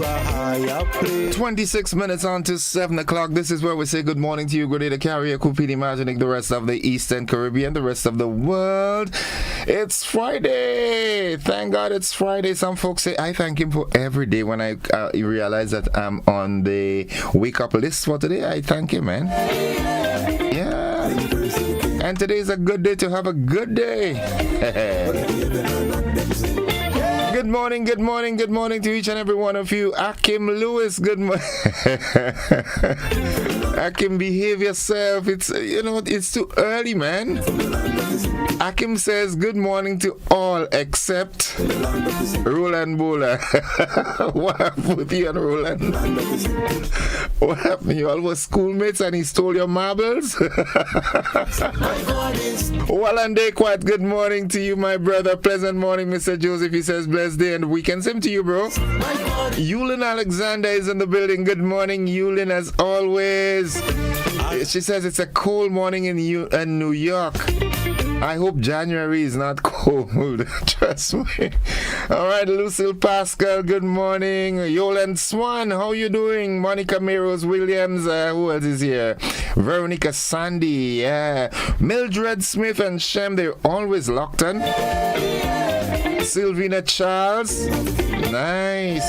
a higher place. 26 minutes on to 7 o'clock. This is where we say good morning to you, Grenada, Carrier, Cupidi, Martinique, the rest of the Eastern Caribbean, the rest of the world. It's Friday. Thank God it's Friday. Some folks say I thank him for every day. When I realize that I'm on the wake up list for today, I thank him, man. Yeah. And today is a good day to have a good day. Good morning, good morning, good morning to each and every one of you. Akim Lewis, good morning. Akim, behave yourself. It's too early, man. Akim says good morning to all except Roland Bowler. What happened with you and Roland? What happened? You all were schoolmates and he stole your marbles? Walande Quat, good morning to you, my brother. Pleasant morning, Mr. Joseph. He says blessed day and weekend. Same to you, bro. Yulin Alexander is in the building. Good morning, Yulin, as always. She says it's a cold morning in New York. I hope January is not cold. Trust me. All right, Lucille Pascal, good morning. Yolande Swan, how you doing? Monica Meros Williams, who else is here? Veronica Sandy, yeah. Mildred Smith and Shem, they're always locked in. Sylvina Charles, nice.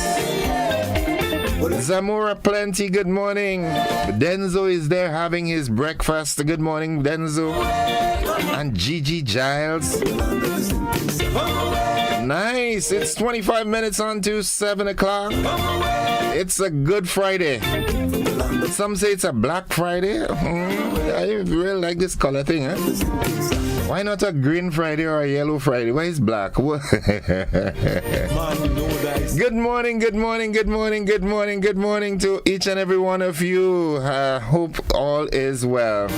Zamora Plenty, good morning. Denzo is there having his breakfast. Good morning, Denzo. And Gigi Giles. Nice. It's 25 minutes on to 7 o'clock. It's a good Friday. Some say it's a Black Friday. I really like this color thing, huh? Why not a green Friday or a yellow Friday? Why is black? Good morning, good morning, good morning, good morning, good morning to each and every one of you. Hope all is well.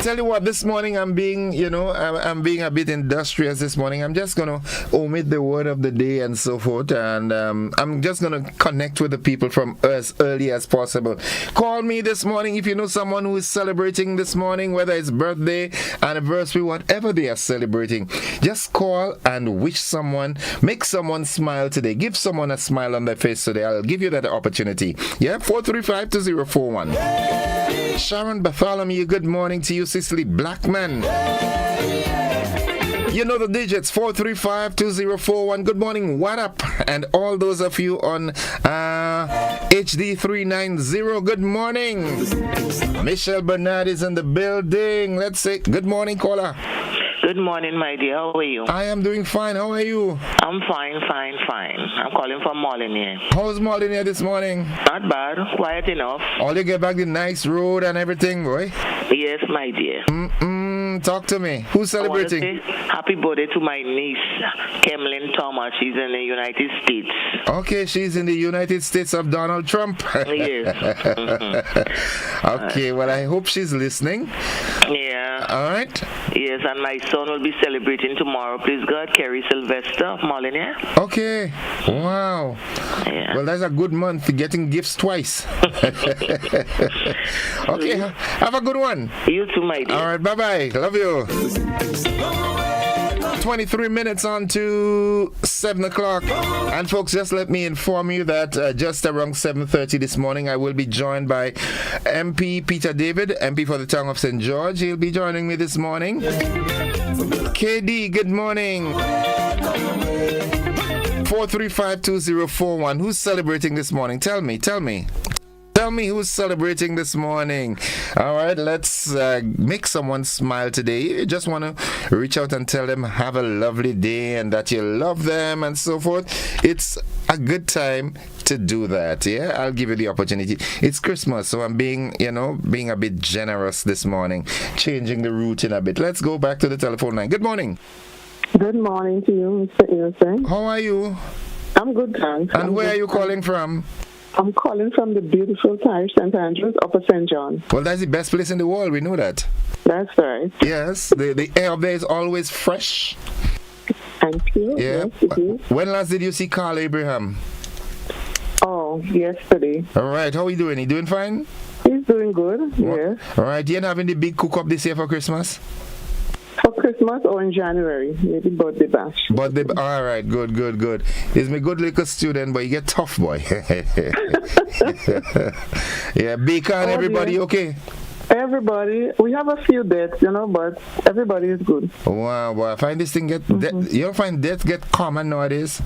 Tell you what, this morning I'm being a bit industrious this morning. I'm just gonna omit the word of the day and so forth, and I'm just gonna connect with the people from as early as possible. Call me this morning if you know someone who is celebrating this morning, whether it's birthday, anniversary, whatever they are celebrating. Just call and wish someone, make someone smile today. Give someone a smile on their face today. I'll give you that opportunity. Yeah, 435-2041. Sharon Bartholomew, good morning to you. Cicely Blackman. You know the digits, 435-2041. Good morning, what up? And all those of you on HD390, good morning. Michelle Bernard is in the building. Let's say good morning, caller. Good morning, my dear. How are you? I am doing fine. How are you? I'm fine. I'm calling from Molyneux. How's Molyneux this morning? Not bad. Quiet enough. All you get back the nice road and everything, boy? Yes, my dear. Talk to me. Who's celebrating? I want to say happy birthday to my niece, Kemlyn Thomas. She's in the United States. Okay, she's in the United States of Donald Trump. Yes. Okay, well, I hope she's listening. Yeah. All right. Yes, and my son will be celebrating tomorrow. Please God, Kerry Sylvester of Molyneux. Okay. Wow. Yeah. Well, that's a good month for getting gifts twice. Okay, have a good one. You too, my dear. All right, bye-bye. Love you. 23 minutes on to 7 o'clock. And folks, just let me inform you that just around 7:30 this morning, I will be joined by MP Peter David, MP for the town of St. George. He'll be joining me this morning. KD, good morning. 435-2041. Who's celebrating this morning? Tell me. Tell me who's celebrating this morning. All right, let's make someone smile today. You just want to reach out and tell them have a lovely day and that you love them and so forth. It's a good time to do that. Yeah, I'll give you the opportunity. It's Christmas, so I'm being a bit generous this morning, changing the routine a bit. Let's go back to the telephone line. Good morning. Good morning to you, Mr. Innocent. How are you? I'm good, thanks. And where are you calling from? I'm calling from the beautiful parish St. Andrews, Upper St. John. Well, that's the best place in the world. We know that. That's right. Yes, the air up there is always fresh. Thank you. Yeah. Yes, it is. When last did you see Carl Abraham? Oh, yesterday. All right. How are you doing? He doing fine? He's doing good, yes. All right. You ain't having the big cook-up this year for Christmas? For Christmas or in January, maybe birthday bash. But they, all right, good. He's my good little student, but you get tough, boy. Yeah, Baker and everybody dear. okay? Everybody, we have a few deaths, but everybody is good. Wow, boy, I find this thing get, you don't find death get common nowadays?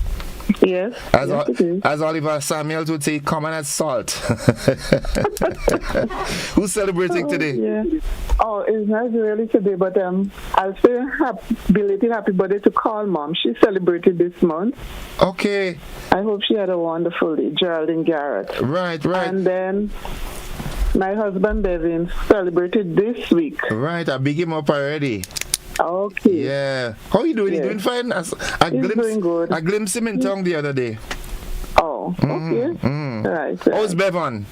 Yes, yes it is. As Oliver Samuels would say, common as salt. Who's celebrating today? Yeah. Oh, it's not really today, but I'll say belated happy birthday to Carl Mom. She celebrated this month. Okay. I hope she had a wonderful day, Geraldine Garrett. Right. And then my husband Devin celebrated this week. Right, I big him up already. Okay. Yeah. How you doing? Yeah. You doing fine? He's doing good. I glimpsed him in town the other day. Oh, okay. Right. How's Bevan?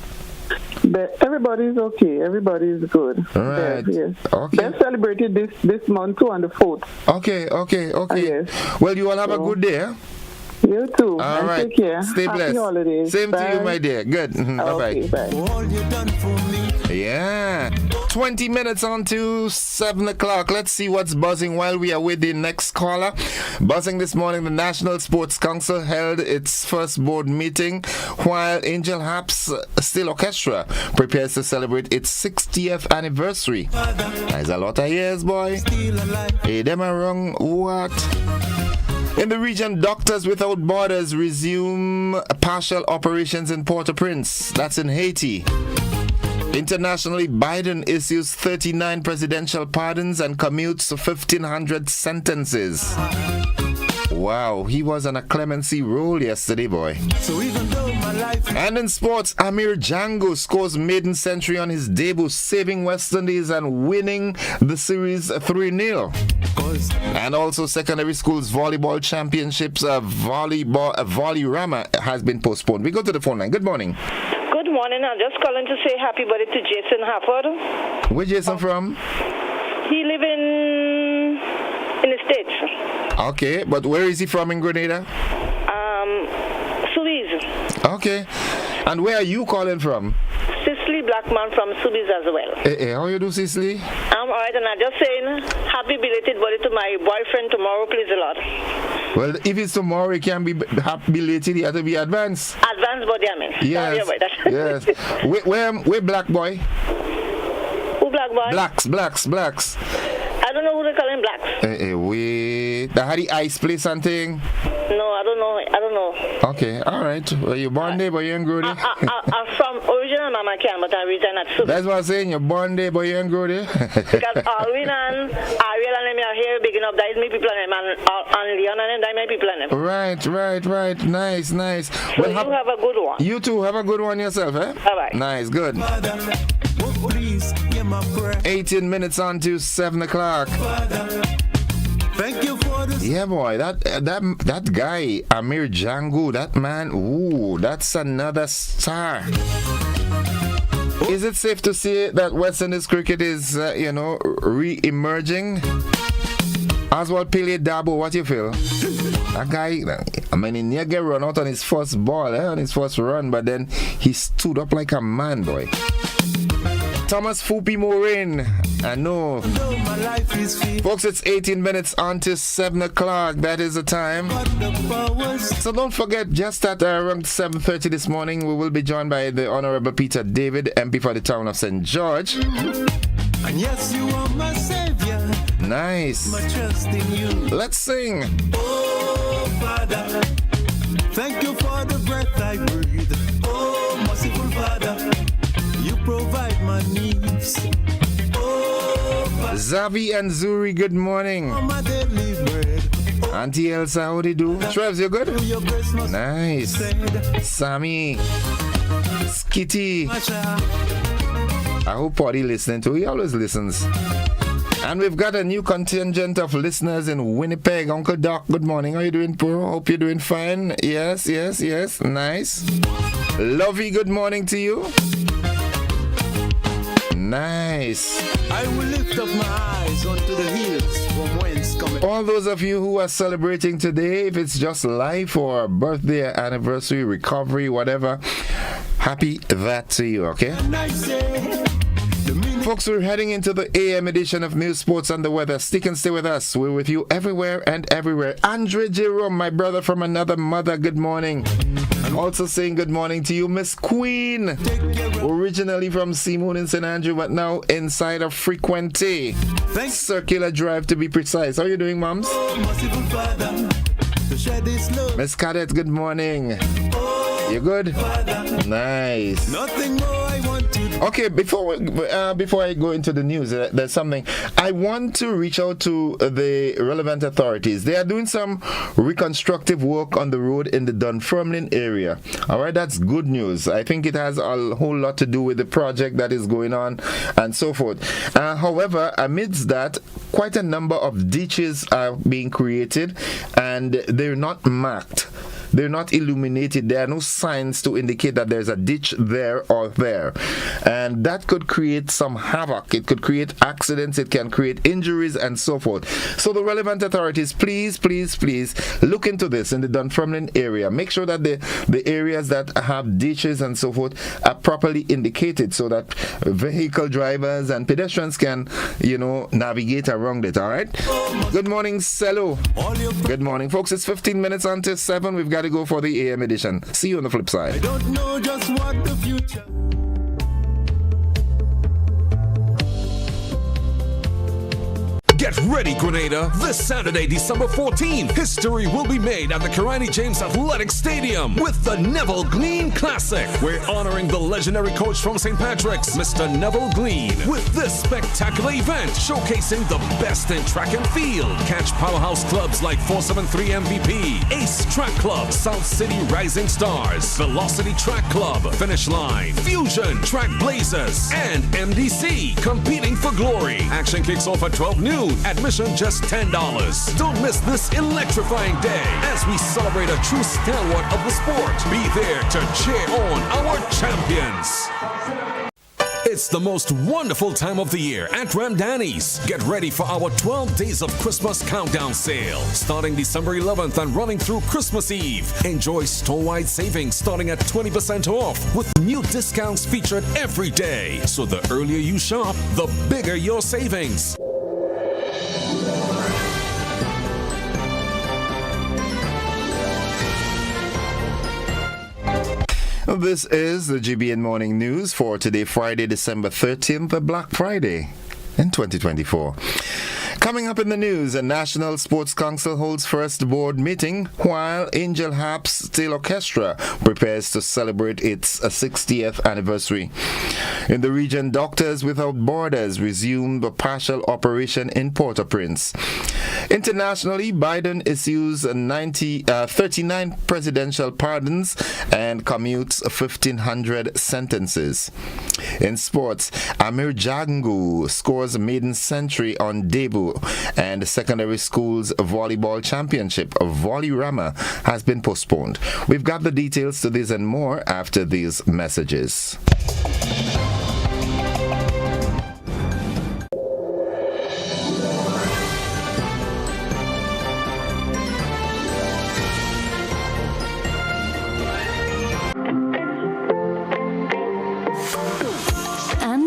Everybody's okay. Everybody's good. Right. Yes. Okay. They celebrated this month too on the 4th. Okay. Yes. Well, you all have a good day. Eh? You too. All and right. Take care. Stay Happy blessed. holidays. Same Bye. to you, my dear. Good. Okay, Bye-bye. bye. All you done for me. Yeah. 20 minutes on to 7 o'clock. Let's see what's buzzing while we are with the next caller. Buzzing this morning, the National Sports Council held its first board meeting while Angel Haps Steel Orchestra prepares to celebrate its 60th anniversary. That's a lot of years, boy. Hey, them are wrong. What? In the region, Doctors Without Borders resume partial operations in Port-au-Prince. That's in Haiti. Internationally, Biden issues 39 presidential pardons and commutes 1,500 sentences. Wow, he was on a clemency roll yesterday, boy. So even though my life And in sports, Amir Django scores maiden century on his debut, saving West Indies and winning the series 3-0. And also secondary schools volleyball championships, Volleyrama has been postponed. We go to the phone line. Good morning. Good morning. I'm just calling to say happy birthday to Jason Hafford. Where Jason from? He live in the States. Okay, but where is he from in Grenada? Suez. Okay. And where are you calling from? Cicely Blackman from Suez as well. Hey, how you do, Cicely? I'm alright, and I'm just saying happy belated birthday to my boyfriend tomorrow, please a lot. Well, if it's tomorrow, it can be belated. It has to be advanced. Advance birthday, I mean. Yes. Sorry about that. Yes. Where black boy? Who black boy? Blacks. I don't know who they call him blacks. Wait. That had the ice place and thing? No, I don't know. Okay, all right. Well, you're born there, but you ain't grow there. I'm from original Mama Can, but I reside at Suez. That's what I'm saying. You're born there, but you ain't grow there. Because Alwin and Ariel and them are here big enough. That is me people and them. And Leon and them, that is my people and them. Right. Nice. So well, you have a good one. You too. Have a good one yourself, eh? Bye-bye. Nice, good. 18 minutes on to 7 o'clock. thank you for this. Yeah, boy, that guy, Amir Django, that man, ooh, that's another star. Is it safe to say that West Indies cricket is, re-emerging? Oswald Pele Dabo, what you feel? That guy, I mean, he near get run out on his first ball, on his first run, but then he stood up like a man, boy. Thomas Fupi Morin, I know. Folks, it's 18 minutes on to 7 o'clock. That is the time. So don't forget, just at around 7:30 this morning, we will be joined by the Honorable Peter David, MP for the town of St. George. And yes, you are my savior. Nice. My trust in you. Let's sing. Oh, Father, thank you for the breath I breathe. Oh, merciful Father, you provide my needs. Oh, Father, Zavi and Zuri, good morning. my daily bread. Auntie Elsa, how do you do? Trevs, you good? Your grace must Nice. Sammy, Skitty. I hope Poddy listening to. He always listens. And we've got a new contingent of listeners in Winnipeg. Uncle Doc, good morning. How you doing, bro? Hope you're doing fine. Yes. Nice. Lovey, good morning to you. Nice. I will lift up my eyes unto the hills from whence cometh. All those of you who are celebrating today, if it's just life or birthday, anniversary, recovery, whatever, happy that to you, okay? And I say, the meaning Folks, we're heading into the AM edition of News, Sports, and the Weather. Stick and stay with us. We're with you everywhere and everywhere. Andre Jerome, my brother from another mother, good morning. Also saying good morning to you, Miss Queen. Originally from Seamoon in St. Andrew, but now inside of Frequente. Thanks, Circular Drive to be precise. How are you doing, moms? Miss Cadet, good morning. You good? Nice. Nothing more I want to do. Okay, before I go into the news, there's something. I want to reach out to the relevant authorities. They are doing some reconstructive work on the road in the Dunfermline area. All right, that's good news. I think it has a whole lot to do with the project that is going on and so forth. However, amidst that, quite a number of ditches are being created and they're not marked. They're not illuminated. There are no signs to indicate that there's a ditch there or there. And that could create some havoc. It could create accidents. It can create injuries and so forth. So the relevant authorities, please look into this in the Dunfermline area. Make sure that the areas that have ditches and so forth are properly indicated so that vehicle drivers and pedestrians can, navigate around it. All right? Good morning, Cello. Good morning, folks. It's 15 minutes until 7. We've got to go for the AM edition. See you on the flip side. I don't know just what the future. Get ready, Grenada. This Saturday, December 14th, history will be made at the Karani James Athletic Stadium with the Neville Gleen Classic. We're honoring the legendary coach from St. Patrick's, Mr. Neville Gleen, with this spectacular event showcasing the best in track and field. Catch powerhouse clubs like 473 MVP, Ace Track Club, South City Rising Stars, Velocity Track Club, Finish Line, Fusion Track Blazers, and MDC competing for glory. Action kicks off at 12 noon. Admission just $10. Don't miss this electrifying day as we celebrate a true stalwart of the sport. Be there to cheer on our champions. It's the most wonderful time of the year at Ramdani's. Get ready for our 12 days of Christmas countdown sale, starting December 11th and running through Christmas Eve. Enjoy store-wide savings starting at 20% off with new discounts featured every day. So the earlier you shop, the bigger your savings. This is the GBN Morning News for today, Friday, December 13th, the Black Friday in 2024. Coming up in the news, a National Sports Council holds first board meeting while Angel Harps Steel Orchestra prepares to celebrate its 60th anniversary. In the region, Doctors Without Borders resumed a partial operation in Port-au-Prince. Internationally, Biden issues 39 presidential pardons and commutes 1,500 sentences. In sports, Amir Jangu scores a maiden century on debut, and the secondary school's volleyball championship of Volleyrama has been postponed. We've got the details to this and more after these messages.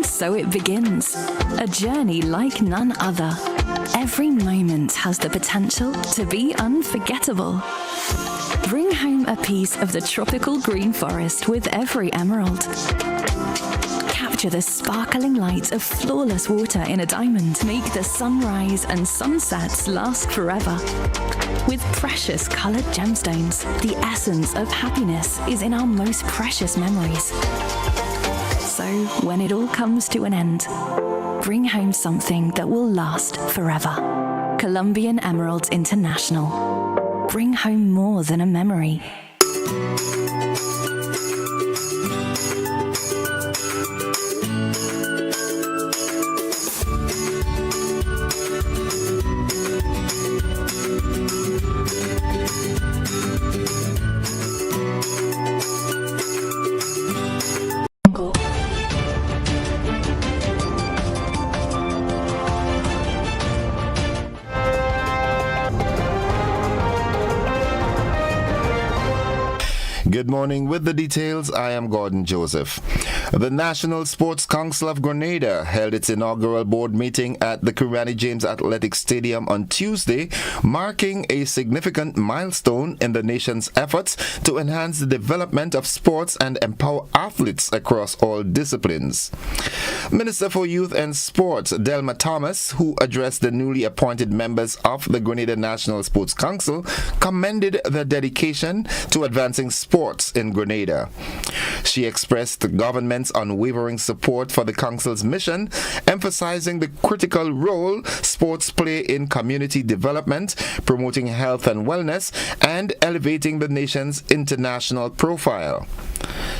So it begins, a journey like none other. Every moment has the potential to be unforgettable. Bring home a piece of the tropical green forest with every emerald. Capture the sparkling light of flawless water in a diamond. Make the sunrise and sunsets last forever. With precious colored gemstones, the essence of happiness is in our most precious memories. So, when it all comes to an end, bring home something that will last forever. Colombian Emeralds International. Bring home more than a memory. morning. With the details, I am Gordon Joseph. The National Sports Council of Grenada held its inaugural board meeting at the Grenada James Athletic Stadium on Tuesday, marking a significant milestone in the nation's efforts to enhance the development of sports and empower athletes across all disciplines. Minister for Youth and Sports, Delma Thomas, who addressed the newly appointed members of the Grenada National Sports Council, commended their dedication to advancing sports in Grenada. She expressed the government's unwavering support for the council's mission, emphasizing the critical role sports play in community development, promoting health and wellness, and elevating the nation's international profile.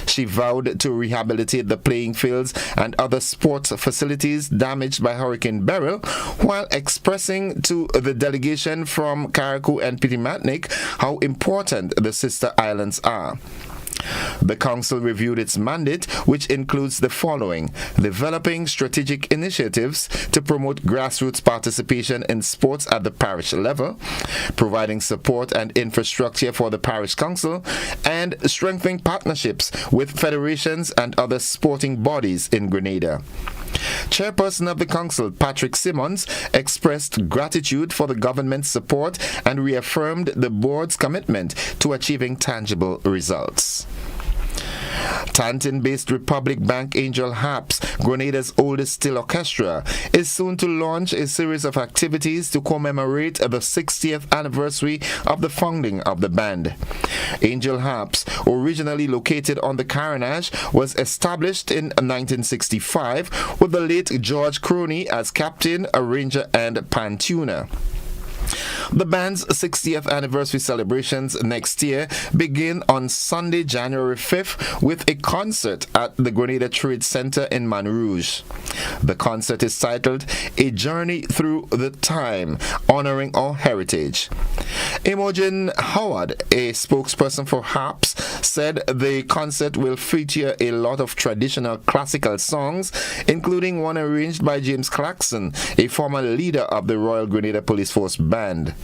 She vowed to rehabilitate the playing fields and other sports facilities damaged by Hurricane Beryl, while expressing to the delegation from Carriacou and Pitimatnik how important the sister islands are. The council reviewed its mandate, which includes the following: developing strategic initiatives to promote grassroots participation in sports at the parish level, providing support and infrastructure for the parish council, and strengthening partnerships with federations and other sporting bodies in Grenada. Chairperson of the council, Patrick Simmons, expressed gratitude for the government's support and reaffirmed the board's commitment to achieving tangible results. Tantin-based Republic Bank Angel Harps, Grenada's oldest steel orchestra, is soon to launch a series of activities to commemorate the 60th anniversary of the founding of the band. Angel Harps, originally located on the Carenage, was established in 1965 with the late George Croney as captain, arranger, and pantuner. The band's 60th anniversary celebrations next year begin on Sunday, January 5th with a concert at the Grenada Trade Center in Montrouge. The concert is titled A Journey Through the Time, honoring our heritage. Imogen Howard, a spokesperson for Harps, said the concert will feature a lot of traditional classical songs, including one arranged by James Claxon, a former leader of the Royal Grenada Police Force Band.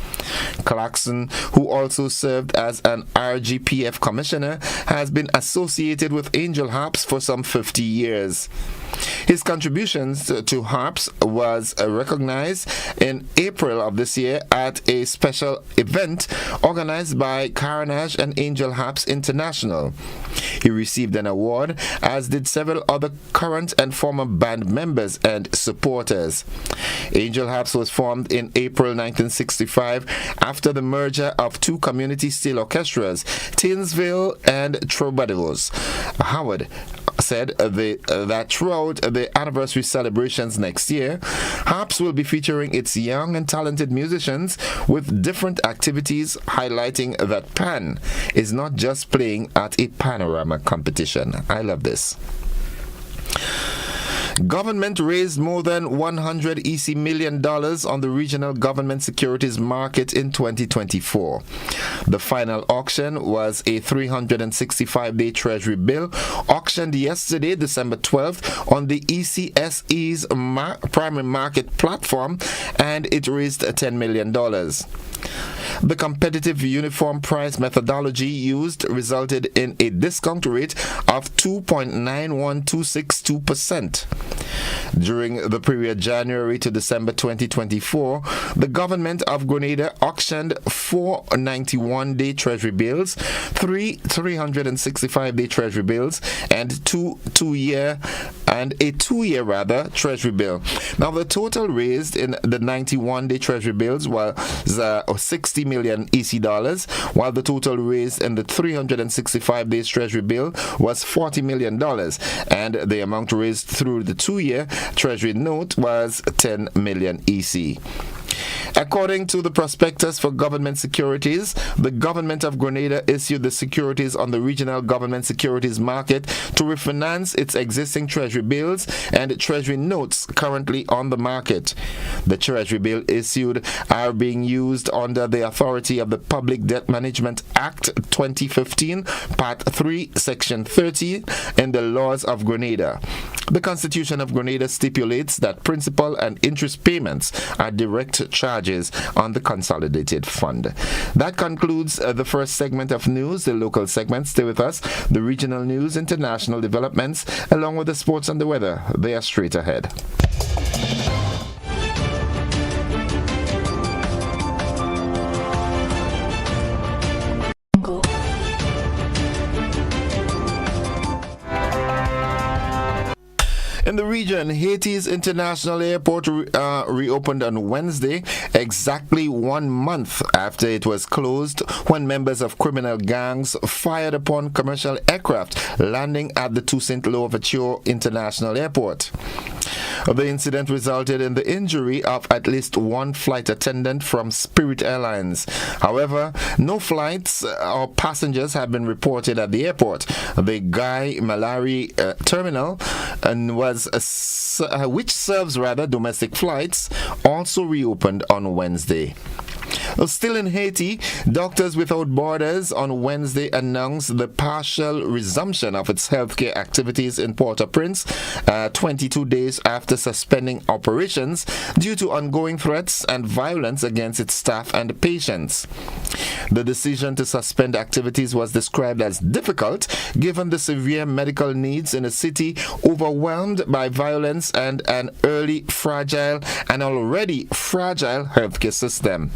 Claxon, who also served as an RGPF commissioner, has been associated with Angel Harps for some 50 years. His contributions to Harps was recognized in April of this year at a special event organized by Carenage and Angel Harps International. He received an award, as did several other current and former band members and supporters. Angel Harps was formed in April 1965 after the merger of two community steel orchestras, Tainsville and Troubadours. Howard said that throughout the anniversary celebrations next year, Harps will be featuring its young and talented musicians with different activities, highlighting that Pan is not just playing at a panorama competition. I love this. Government raised more than $100 EC million on the regional government securities market in 2024. The final auction was a 365-day Treasury bill auctioned yesterday, December 12th, on the ECSE's primary market platform, and it raised $10 million. The competitive uniform price methodology used resulted in a discount rate of 2.91262%. During the period January to December 2024, the government of Grenada auctioned 4 91-day Treasury bills, 3 365-day Treasury bills, and a 2-year Treasury bill. Now, the total raised in the 91-day Treasury bills was 60 million EC dollars, while the total raised in the 365 days Treasury bill was $40 million, and the amount raised through the 2-year Treasury note was 10 million EC. According to the prospectus for government securities, the government of Grenada issued the securities on the regional government securities market to refinance its existing Treasury bills and Treasury notes currently on the market. The Treasury bill issued are being used under the authority of the Public Debt Management Act 2015, Part 3, Section 30 in the laws of Grenada. The Constitution of Grenada stipulates that principal and interest payments are direct charges on the consolidated fund. That concludes the first segment of news. The local segment, stay with us. The regional news, international developments, along with the sports and the weather. They are straight ahead. In the region, Haiti's international airport reopened on Wednesday, exactly 1 month after it was closed when members of criminal gangs fired upon commercial aircraft landing at the Toussaint Louverture International Airport. The incident resulted in the injury of at least one flight attendant from Spirit Airlines. However, no flights or passengers have been reported at the airport. The Guy Malari terminal which serves domestic flights, also reopened on Wednesday. Still in Haiti, Doctors Without Borders on Wednesday announced the partial resumption of its healthcare activities in Port-au-Prince 22 days after suspending operations due to ongoing threats and violence against its staff and patients. The decision to suspend activities was described as difficult given the severe medical needs in a city overwhelmed by violence and an already fragile healthcare system.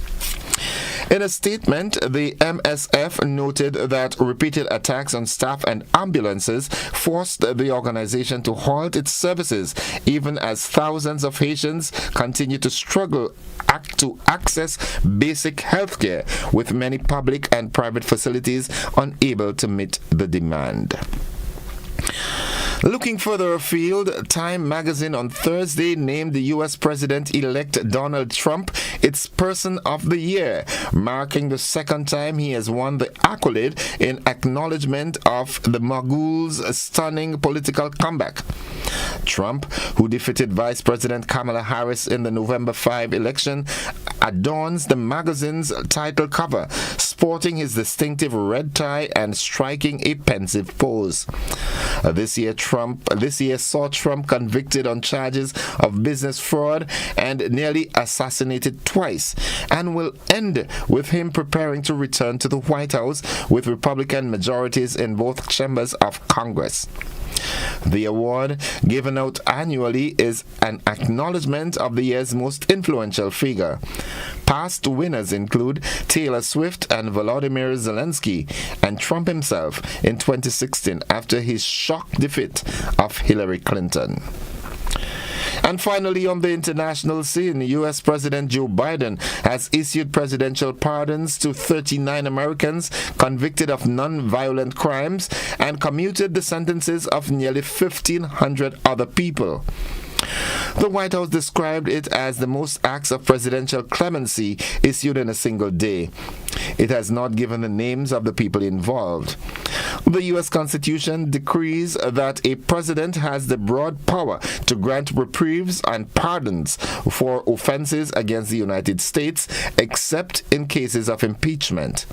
In a statement, the MSF noted that repeated attacks on staff and ambulances forced the organization to halt its services, even as thousands of Haitians continue to struggle to access basic health care, with many public and private facilities unable to meet the demand. Looking further afield, Time magazine on Thursday named the U.S. President-elect Donald Trump its Person of the Year, marking the second time he has won the accolade in acknowledgement of the mogul's stunning political comeback. Trump, who defeated Vice President Kamala Harris in the November 5 election, adorns the magazine's title cover, sporting his distinctive red tie and striking a pensive pose. This year saw Trump convicted on charges of business fraud and nearly assassinated twice, and will end with him preparing to return to the White House with Republican majorities in both chambers of Congress. The award, given out annually, is an acknowledgement of the year's most influential figure. Past winners include Taylor Swift and Volodymyr Zelensky, and Trump himself in 2016 after his shock defeat of Hillary Clinton. And finally, on the international scene, U.S. President Joe Biden has issued presidential pardons to 39 Americans convicted of non-violent crimes and commuted the sentences of nearly 1,500 other people. The White House described it as the most acts of presidential clemency issued in a single day. It has not given the names of the people involved. The U.S. Constitution decrees that a president has the broad power to grant reprieves and pardons for offenses against the United States, except in cases of impeachment.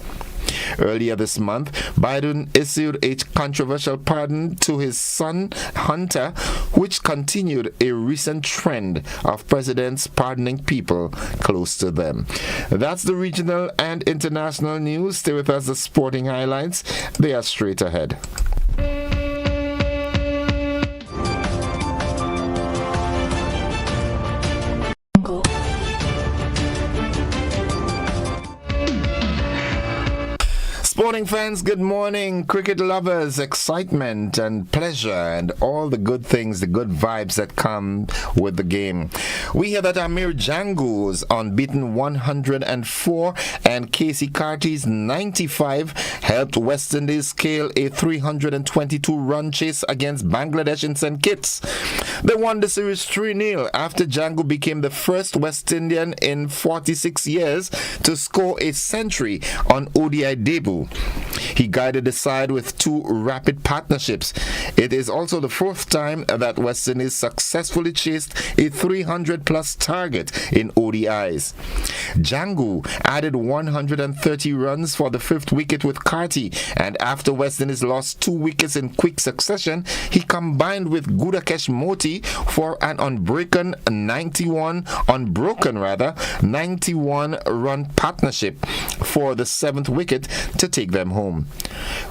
Earlier this month, Biden issued a controversial pardon to his son, Hunter, which continued a recent trend of presidents pardoning people close to them. That's the regional and international news. Stay with us, the sporting highlights. They are straight ahead. Sporting fans, good morning. Cricket lovers, excitement and pleasure and all the good things, the good vibes that come with the game. We hear that Amir Django's unbeaten 104 and Casey Carty's 95 helped West Indies scale a 322-run chase against Bangladesh in St. Kitts. They won the series 3-0 after Django became the first West Indian in 46 years to score a century on ODI debut. He guided the side with 2 rapid partnerships. It is also the 4th time that West Indies successfully chased a 300-plus target in ODIs. Django added 130 runs for the 5th wicket with Karti, and after West Indies lost 2 wickets in quick succession, he combined with Gudakesh Moti for an unbroken 91-run partnership for the 7th wicket to take them home.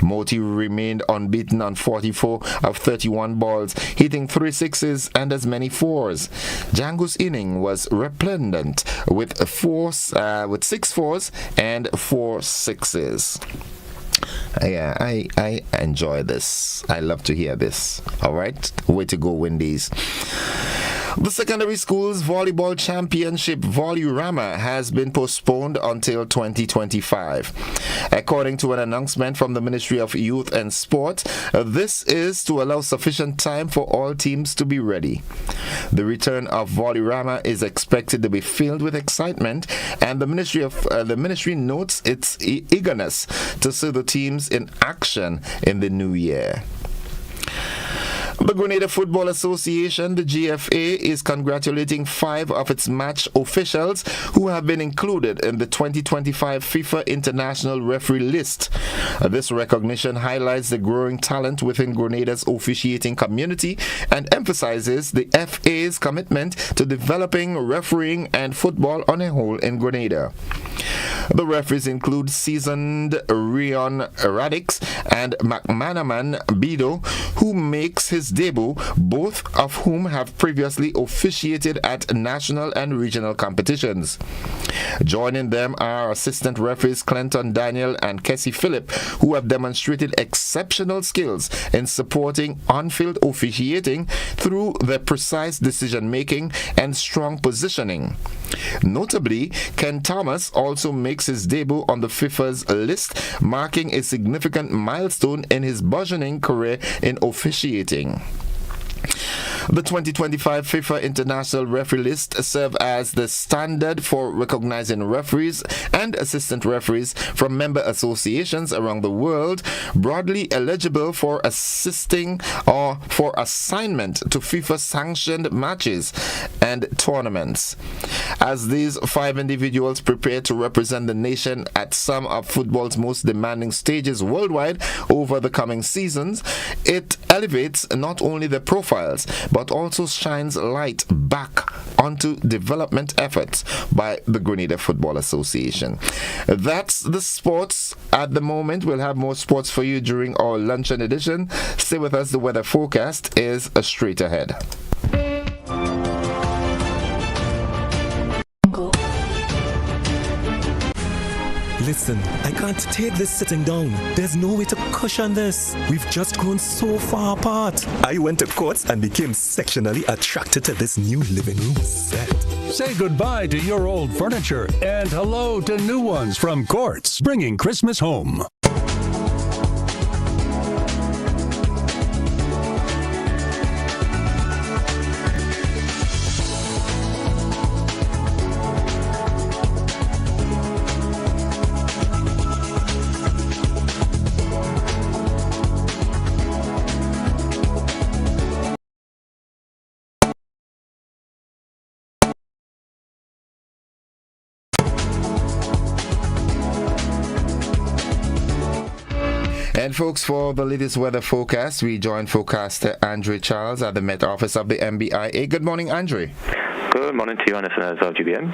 Moti remained unbeaten on 44 of 31 balls, hitting 3 sixes and as many 4s. Django's inning was resplendent with 6 4s and 4 6s. Yeah, I enjoy this. I love to hear this. All right, way to go, Windies. The secondary schools volleyball championship Volurama has been postponed until 2025. According to an announcement from the Ministry of Youth and Sport, this is to allow sufficient time for all teams to be ready. The return of Volurama is expected to be filled with excitement, and the ministry notes its eagerness to see the teams in action in the new year. The Grenada Football Association, the GFA, is congratulating 5 of its match officials who have been included in the 2025 FIFA International Referee list. This recognition highlights the growing talent within Grenada's officiating community and emphasizes the FA's commitment to developing refereeing and football on a whole in Grenada. The referees include seasoned Rion Radix and McManaman Bido, who makes his debut, both of whom have previously officiated at national and regional competitions. Joining them are assistant referees Clinton Daniel and Kessie Phillip, who have demonstrated exceptional skills in supporting on-field officiating through their precise decision-making and strong positioning. Notably, Ken Thomas also makes his debut on the FIFA's list, marking a significant milestone in his burgeoning career in officiating. The 2025 FIFA International Referee List serves as the standard for recognizing referees and assistant referees from member associations around the world, broadly eligible for assisting or for assignment to FIFA-sanctioned matches and tournaments. As these 5 individuals prepare to represent the nation at some of football's most demanding stages worldwide over the coming seasons, it elevates not only their profiles, but also shines light back onto development efforts by the Grenada Football Association. That's the sports at the moment. We'll have more sports for you during our luncheon edition. Stay with us. The weather forecast is straight ahead. Listen, I can't take this sitting down. There's no way to cushion this. We've just grown so far apart. I went to Courts and became sectionally attracted to this new living room set. Say goodbye to your old furniture and hello to new ones from Courts, bringing Christmas home. And folks, for the latest weather forecast, we join forecaster Andre Charles at the Met Office of the MBIA. Good morning, Andre. Good morning to you, and listeners of GBM.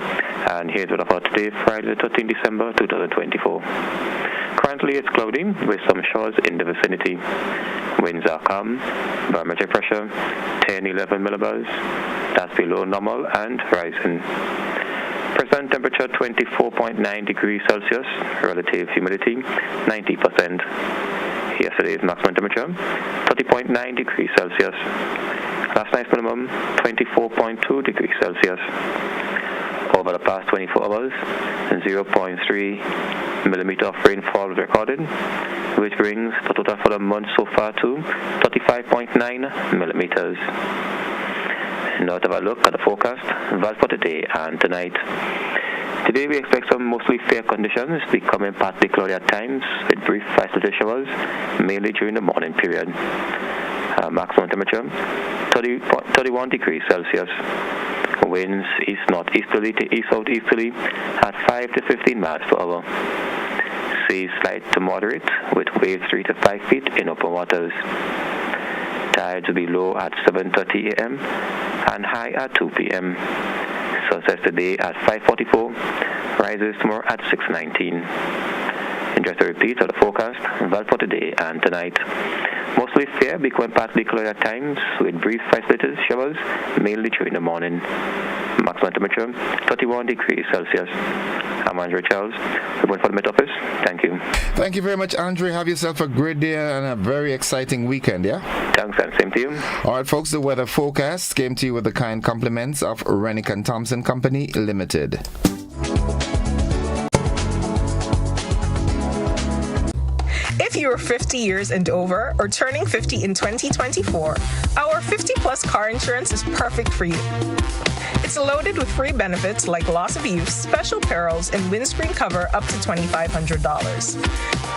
And here's what about today, Friday, the 13th December 2024. Currently, it's cloudy with some showers in the vicinity. Winds are calm. Barometric pressure 10-11 millibars. That's below normal and rising. Present temperature 24.9 degrees Celsius. Relative humidity 90%. Yesterday's maximum temperature 30.9 degrees Celsius. Last night's minimum 24.2 degrees Celsius. Over the past 24 hours, 0.3 millimeter of rainfall was recorded, which brings the total for the month so far to 35.9 millimeters. Now let's have a look at the forecast, Val for today and tonight. Today we expect some mostly fair conditions, becoming partly cloudy at times with brief isolated showers, mainly during the morning period. Maximum temperature 31 degrees Celsius. Winds east-northeasterly to east-southeasterly at 5 to 15 miles per hour. Seas slight to moderate with waves 3 to 5 feet in open waters. Tides will be low at 7:30 a.m. and high at 2 p.m. Sunset today at 5:44, rises tomorrow at 6:19. And just a repeat of the forecast, Val for today and tonight. Mostly fair, becoming partly cloudy at times with brief isolated showers, mainly during the morning. Maximum temperature 31 degrees Celsius. I'm Andre Charles, reporting for the Met Office. Thank you. Thank you very much, Andre. Have yourself a great day and a very exciting weekend, yeah? Thanks, and same to you. All right, folks, the weather forecast came to you with the kind compliments of Rennick & Thompson Company Limited. If you're 50 years and over or turning 50 in 2024, our 50-plus car insurance is perfect for you. It's loaded with free benefits like loss of use, special perils, and windscreen cover up to $2,500.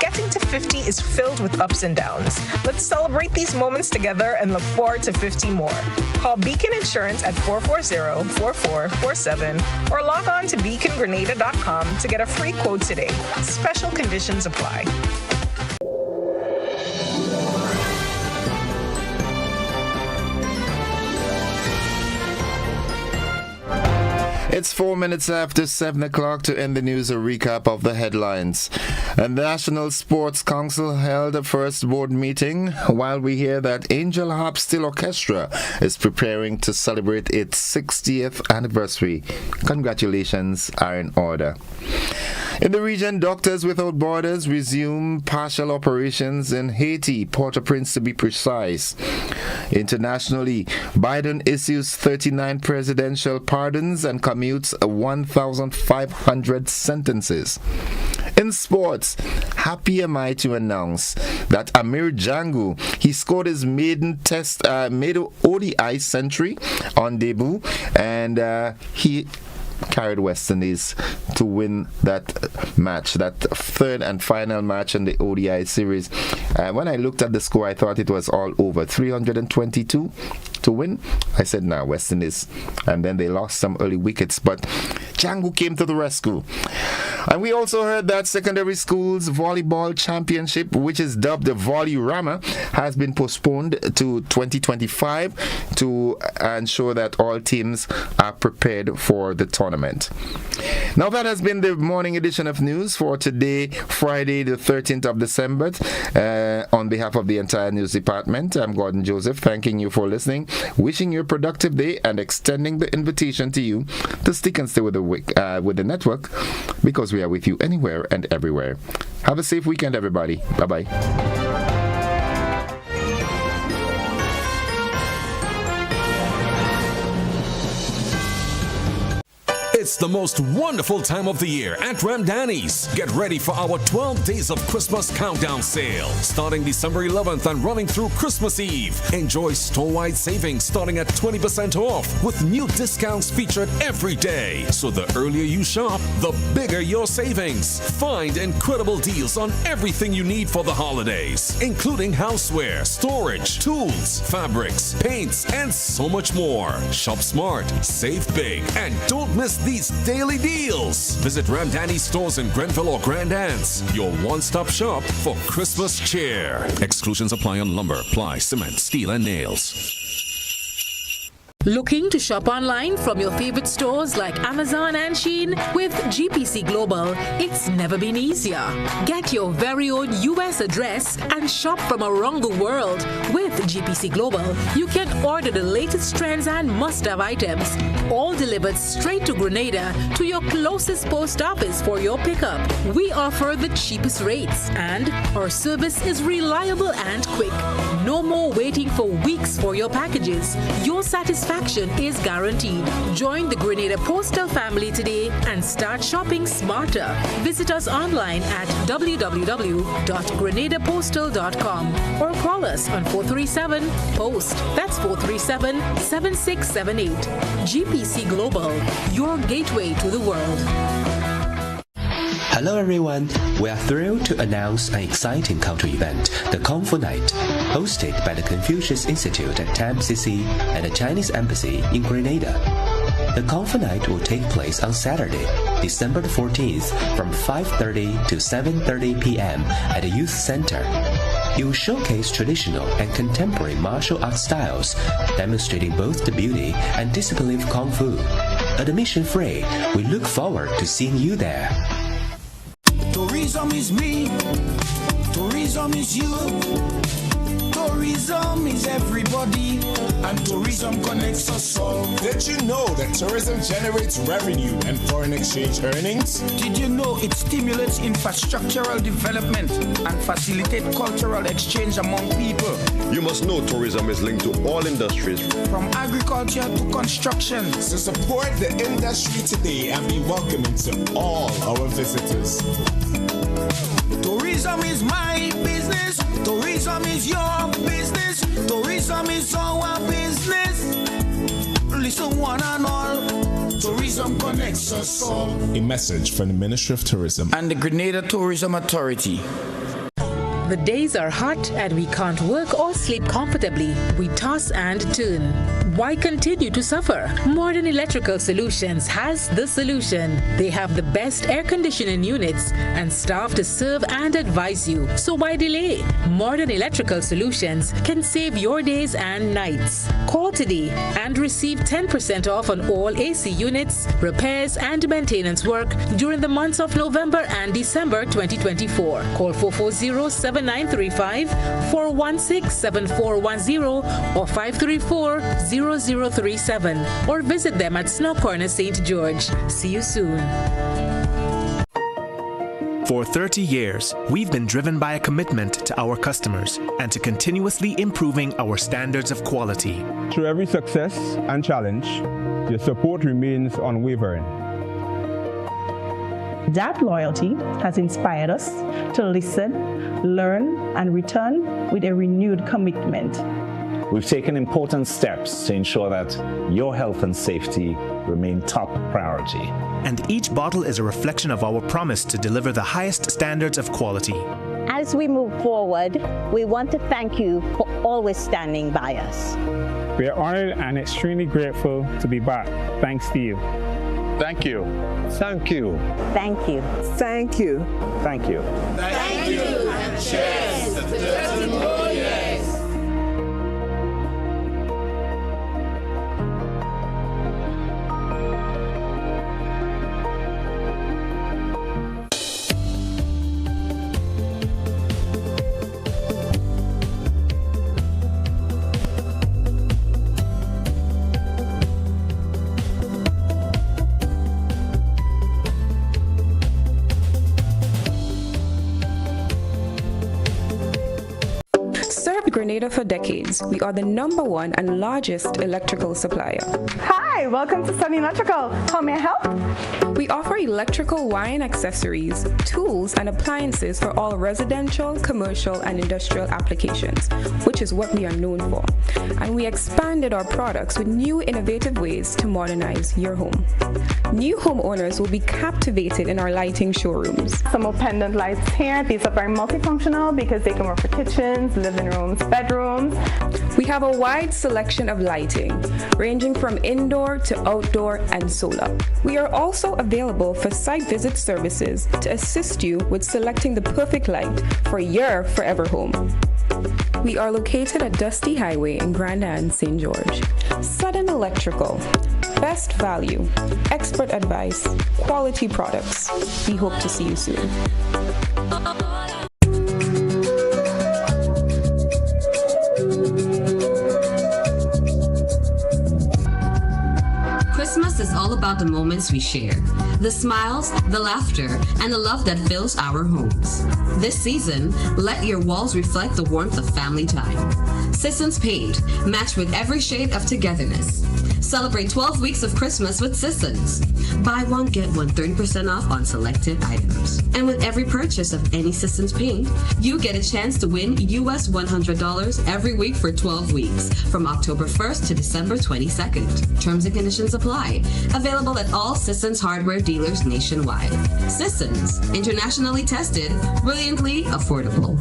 Getting to 50 is filled with ups and downs. Let's celebrate these moments together and look forward to 50 more. Call Beacon Insurance at 440-4447 or log on to beacongrenada.com to get a free quote today. Special conditions apply. It's 4 minutes after 7 o'clock to end the news, a recap of the headlines. The National Sports Council held a first board meeting while we hear that Angel Harp Steel Orchestra is preparing to celebrate its 60th anniversary. Congratulations are in order. In the region, Doctors Without Borders resume partial operations in Haiti, Port-au-Prince to be precise. Internationally, Biden issues 39 presidential pardons and commutes 1,500 sentences. In sports, happy am I to announce that Amir Django, he scored his maiden ODI century on debut, and he carried West Indies to win that match, that third and final match in the ODI series. When I looked at the score, I thought it was all over. 322 to win. I said, nah, West Indies. And then they lost some early wickets, but Django came to the rescue. And we also heard that secondary schools volleyball championship, which is dubbed the Volley Rama, has been postponed to 2025 to ensure that all teams are prepared for the tournament. Now that has been the morning edition of news for today, Friday the 13th of December. On behalf of the entire news department, I'm Gordon Joseph, thanking you for listening, wishing you a productive day, and extending the invitation to you to stick and stay with the network, because we are with you anywhere and everywhere. Have a safe weekend, everybody. Bye-bye. It's the most wonderful time of the year at Ramdani's. Get ready for our 12 days of Christmas countdown sale, starting December 11th and running through Christmas Eve. Enjoy store-wide savings starting at 20% off with new discounts featured every day. So the earlier you shop, the bigger your savings. Find incredible deals on everything you need for the holidays, including houseware, storage, tools, fabrics, paints, and so much more. Shop smart, save big, and don't miss these daily deals. Visit Ramdani's stores in Grenville or Grand Anse, your one-stop shop for Christmas cheer. Exclusions apply on lumber, ply, cement, steel, and nails. Looking to shop online from your favorite stores like Amazon and Shein? With GPC Global, it's never been easier. Get your very own US address and shop from around the world. With GPC Global, you can order the latest trends and must-have items, all delivered straight to Grenada to your closest post office for your pickup. We offer the cheapest rates, and our service is reliable and quick. No more waiting for weeks for your packages, your satisfaction is guaranteed. Join the Grenada Postal family today and start shopping smarter. Visit us online at www.grenadapostal.com or call us on 437-POST. That's 437-7678. GPC Global, your gateway to the world. Hello everyone, we are thrilled to announce an exciting cultural event, the Kung Fu Night, hosted by the Confucius Institute at TAMCC and the Chinese Embassy in Grenada. The Kung Fu Night will take place on Saturday, December the 14th from 5:30 to 7:30 p.m. at the Youth Center. It will showcase traditional and contemporary martial art styles, demonstrating both the beauty and discipline of Kung Fu. Admission free, we look forward to seeing you there. Tourism is me, tourism is you, tourism is everybody, and tourism connects us all. Did you know that tourism generates revenue and foreign exchange earnings? Did you know it stimulates infrastructural development and facilitates cultural exchange among people? You must know tourism is linked to all industries, from agriculture to construction. So support the industry today and be welcoming to all our visitors. Tourism is my business. Tourism is your business. Tourism is our business. Listen one and all. Tourism connects us all. A message from the Ministry of Tourism and the Grenada Tourism Authority. The days are hot and we can't work or sleep comfortably. We toss and turn. Why continue to suffer? Modern Electrical Solutions has the solution. They have the best air conditioning units and staff to serve and advise you. So why delay? Modern Electrical Solutions can save your days and nights. Call today and receive 10% off on all AC units, repairs and maintenance work during the months of November and December 2024. Call 440-7935, 416-7410 or 534-0037 or visit them at Snow Corner, St. George. See you soon. For 30 years, we've been driven by a commitment to our customers and to continuously improving our standards of quality. Through every success and challenge, your support remains unwavering. That loyalty has inspired us to listen, learn, and return with a renewed commitment. We've taken important steps to ensure that your health and safety remain top priority. And each bottle is a reflection of our promise to deliver the highest standards of quality. As we move forward, we want to thank you for always standing by us. We are honored and extremely grateful to be back. Thanks to you. Thank you. Thank you. Thank you. Thank you. Thank you. Thank you. And cheers to 30 more years. Grenada for decades. We are the #1 and largest electrical supplier. Hi, welcome to Sunny Electrical. How may I help? We offer electrical wire accessories, tools, and appliances for all residential, commercial, and industrial applications, which is what we are known for. And we expanded our products with new innovative ways to modernize your home. New homeowners will be captivated in our lighting showrooms. Some pendant lights here. These are very multifunctional because they can work for kitchens, living rooms, bedrooms. We have a wide selection of lighting, ranging from indoor to outdoor and solar. We are also available for site visit services to assist you with selecting the perfect light for your forever home. We are located at Dusty Highway in Grenada, St. George. Sudden Electrical. Best value, expert advice, quality products. We hope to see you soon. Christmas is all about the moments we share, the smiles, the laughter, and the love that fills our homes. This season, let your walls reflect the warmth of family time. Sisson's Paint, matched with every shade of togetherness. Celebrate 12 weeks of Christmas with Sisson's. Buy one, get one 30% off on selected items. And with every purchase of any Sisson's Paint, you get a chance to win US $100 every week for 12 weeks, from October 1st to December 22nd. Terms and conditions apply. Available at all Sisson's hardware dealers nationwide. Sisson's, internationally tested, brilliantly affordable.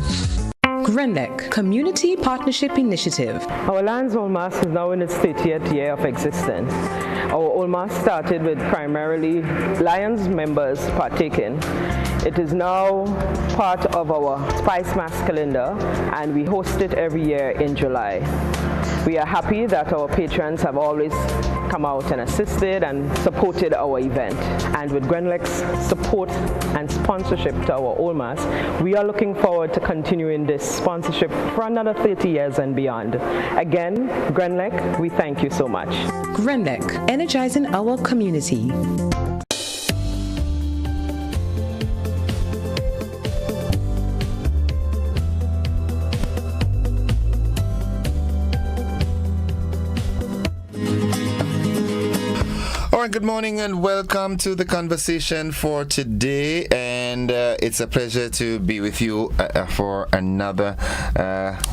GRENLEC Community Partnership Initiative. Our Lions Olmas is now in its 30th year of existence. Our Olmas started with primarily Lions members partaking. It is now part of our Spice Mass calendar, and we host it every year in July. We are happy that our patrons have always come out and assisted and supported our event. And with GRENLEC's support and sponsorship to our Olmas, we are looking forward to continuing this sponsorship for another 30 years and beyond. Again, GRENLEC, we thank you so much. GRENLEC, energizing our community. All right, good morning and welcome to the conversation for today, and it's a pleasure to be with you for another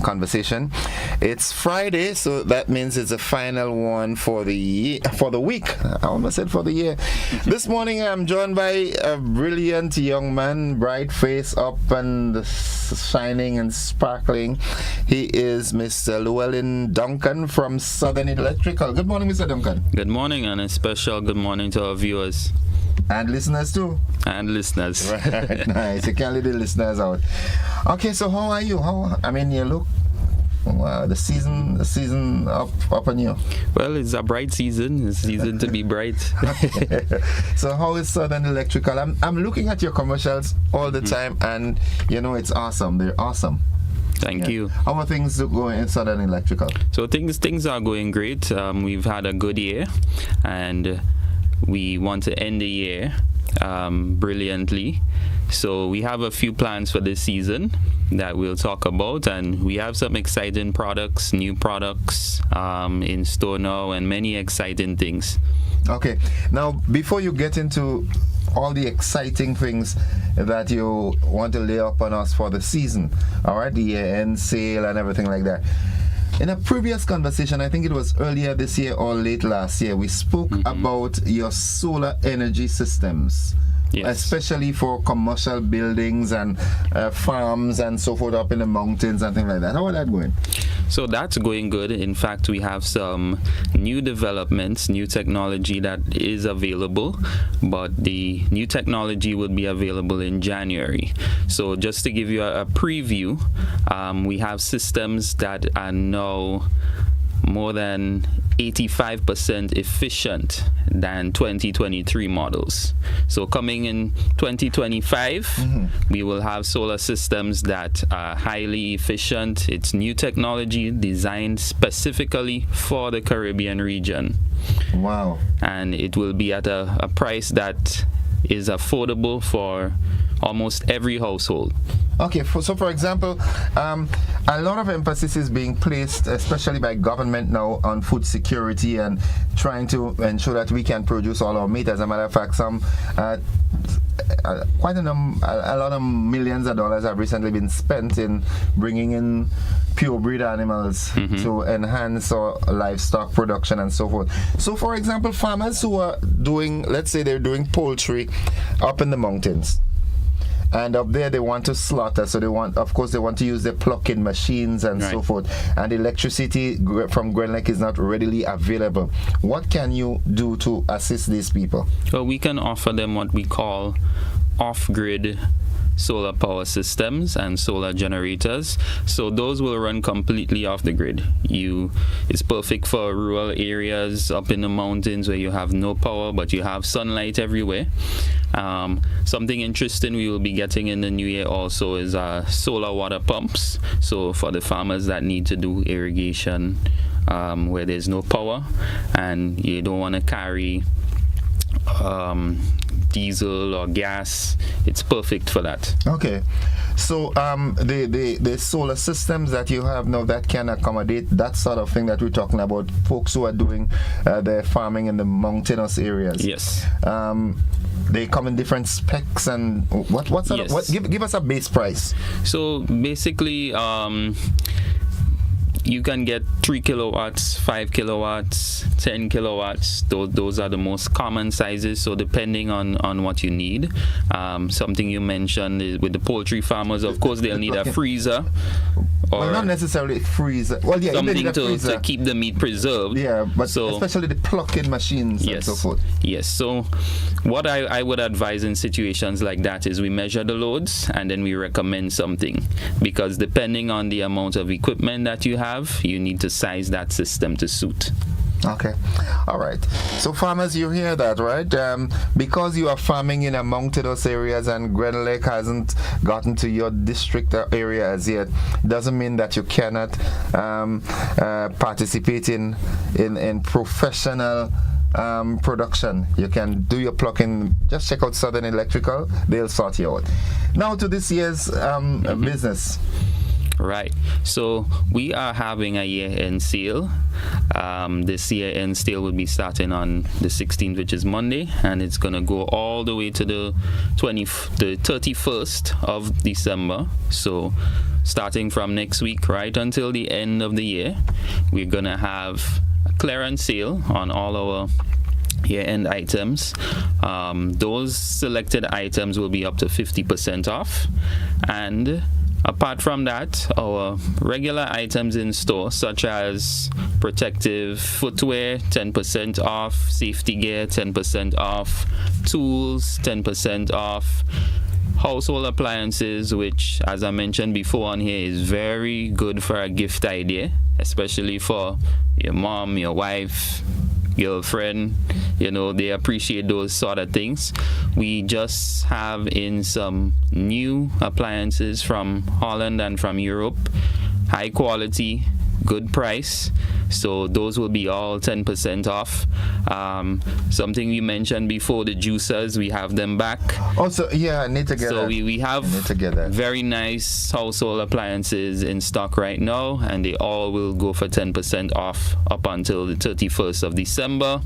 conversation. It's Friday, so that means it's the final one for the week. I almost said for the year. This morning I'm joined by a brilliant young man, bright face, up and shining and sparkling. He is Mr. Llewellyn Duncan from Southern Electrical. Good morning, Mr. Duncan. Good morning, and a special good morning to our viewers. And listeners too. And listeners. Right, nice. You can't leave the listeners out. Okay, so how are you? You look, wow, the season up on you. Well, it's a bright season. It's a season to be bright. So how is Southern Electrical? I'm looking at your commercials all the time, and it's awesome. They're awesome. Thank you. How are things going in Southern Electrical? So things are going great. We've had a good year, and we want to end the year brilliantly. So we have a few plans for this season that we'll talk about, and we have some exciting products, new products in store now, and many exciting things. Okay. Now, before you get into all the exciting things that you want to lay up on us for the season, all right, the year-end sale and everything like that. In a previous conversation, I think it was earlier this year or late last year, we spoke about your solar energy systems. Yes. Especially for commercial buildings and farms and so forth up in the mountains and things like that. How are that going? So that's going good. In fact, we have some new developments, new technology that is available, but the new technology will be available in January. So just to give you a preview, we have systems that are now more than 85% efficient than 2023 models. So coming in 2025, we will have solar systems that are highly efficient. It's new technology designed specifically for the Caribbean region. Wow. And it will be at a price that is affordable for almost every household. Okay, so for example, a lot of emphasis is being placed, especially by government now, on food security and trying to ensure that we can produce all our meat. As a matter of fact, quite a lot of millions of dollars have recently been spent in bringing in purebred animals to enhance our livestock production and so forth. So, for example, farmers who are doing, let's say they're doing poultry up in the mountains, and up there they want to slaughter, so they want to use the plucking machines and so forth, and electricity from GRENLEC is not readily available. What can you do to assist these people? Well, we can offer them what we call off-grid solar power systems and solar generators. So those will run completely off the grid. It's perfect for rural areas up in the mountains where you have no power but you have sunlight everywhere. Something interesting we will be getting in the new year also is solar water pumps. So for the farmers that need to do irrigation where there's no power and you don't want to carry diesel or gas, it's perfect for that. Okay. So the solar systems that you have now that can accommodate that sort of thing that we're talking about, folks who are doing their farming in the mountainous areas. Yes. They come in different specs, and what sort of, give us a base price. So basically, you can get 3 kilowatts, 5 kilowatts, 10 kilowatts. Those are the most common sizes. So depending on what you need. Something you mentioned is with the poultry farmers, of course, they'll need a freezer. Or well, not necessarily freezer. Well, yeah, something to keep the meat preserved. Yeah, but especially the plucking machines and so forth. Yes. So what I would advise in situations like that is we measure the loads and then we recommend something, because depending on the amount of equipment that you have, you need to size that system to suit. Okay. All right. So farmers, you hear that, right? Because you are farming in a mountainous areas and Grenada Lake hasn't gotten to your district area as yet, doesn't mean that you cannot participate in professional production. You can do your plucking. Just check out Southern Electrical. They'll sort you out. Now to this year's business. Right. So we are having a year-end sale. This year-end sale will be starting on the 16th, which is Monday, and it's going to go all the way to the 31st of December. So starting from next week right until the end of the year, we're going to have a clearance sale on all our year-end items. Those selected items will be up to 50% off, and apart from that, our regular items in store, such as protective footwear, 10% off, safety gear, 10% off, tools, 10% off, household appliances, which, as I mentioned before on here, is very good for a gift idea, especially for your mom, your wife, girlfriend. They appreciate those sort of things. We just have in some new appliances from Holland and from Europe, high quality, good price. So those will be all 10% off. Something you mentioned before, the juicers, we have them back. Also, yeah, knit together. So we have very nice household appliances in stock right now, and they all will go for 10% off up until the 31st of December.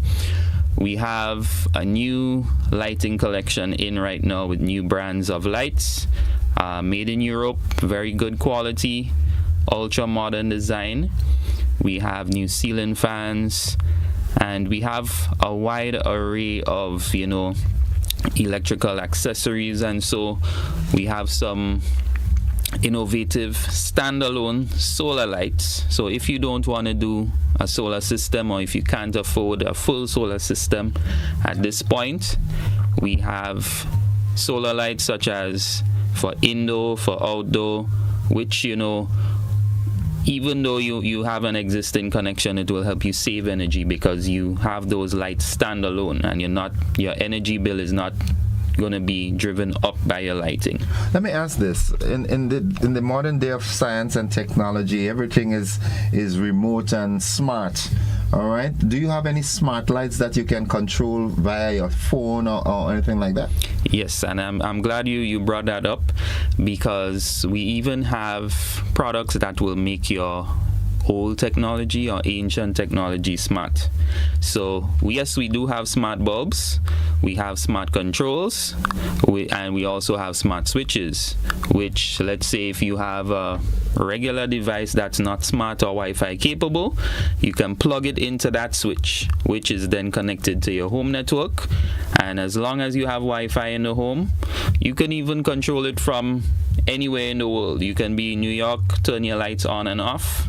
We have a new lighting collection in right now with new brands of lights, made in Europe, very good quality, ultra modern design. We have new ceiling fans, and we have a wide array of electrical accessories, and so we have some innovative standalone solar lights. So if you don't want to do a solar system, or if you can't afford a full solar system at this point, we have solar lights such as for indoor, for outdoor, which even though you have an existing connection, it will help you save energy because you have those lights standalone, and your energy bill is not going to be driven up by your lighting. Let me ask this: in the modern day of science and technology, everything is remote and smart. All right. Do you have any smart lights that you can control via your phone or anything like that? Yes, and I'm glad you brought that up, because we even have products that will make your old technology or ancient technology smart. So yes, we do have smart bulbs, we have smart controls, and we also have smart switches, which, let's say if you have a regular device that's not smart or Wi-Fi capable, you can plug it into that switch, which is then connected to your home network, and as long as you have Wi-Fi in the home, you can even control it from anywhere in the world. You can be in New York, turn your lights on and off.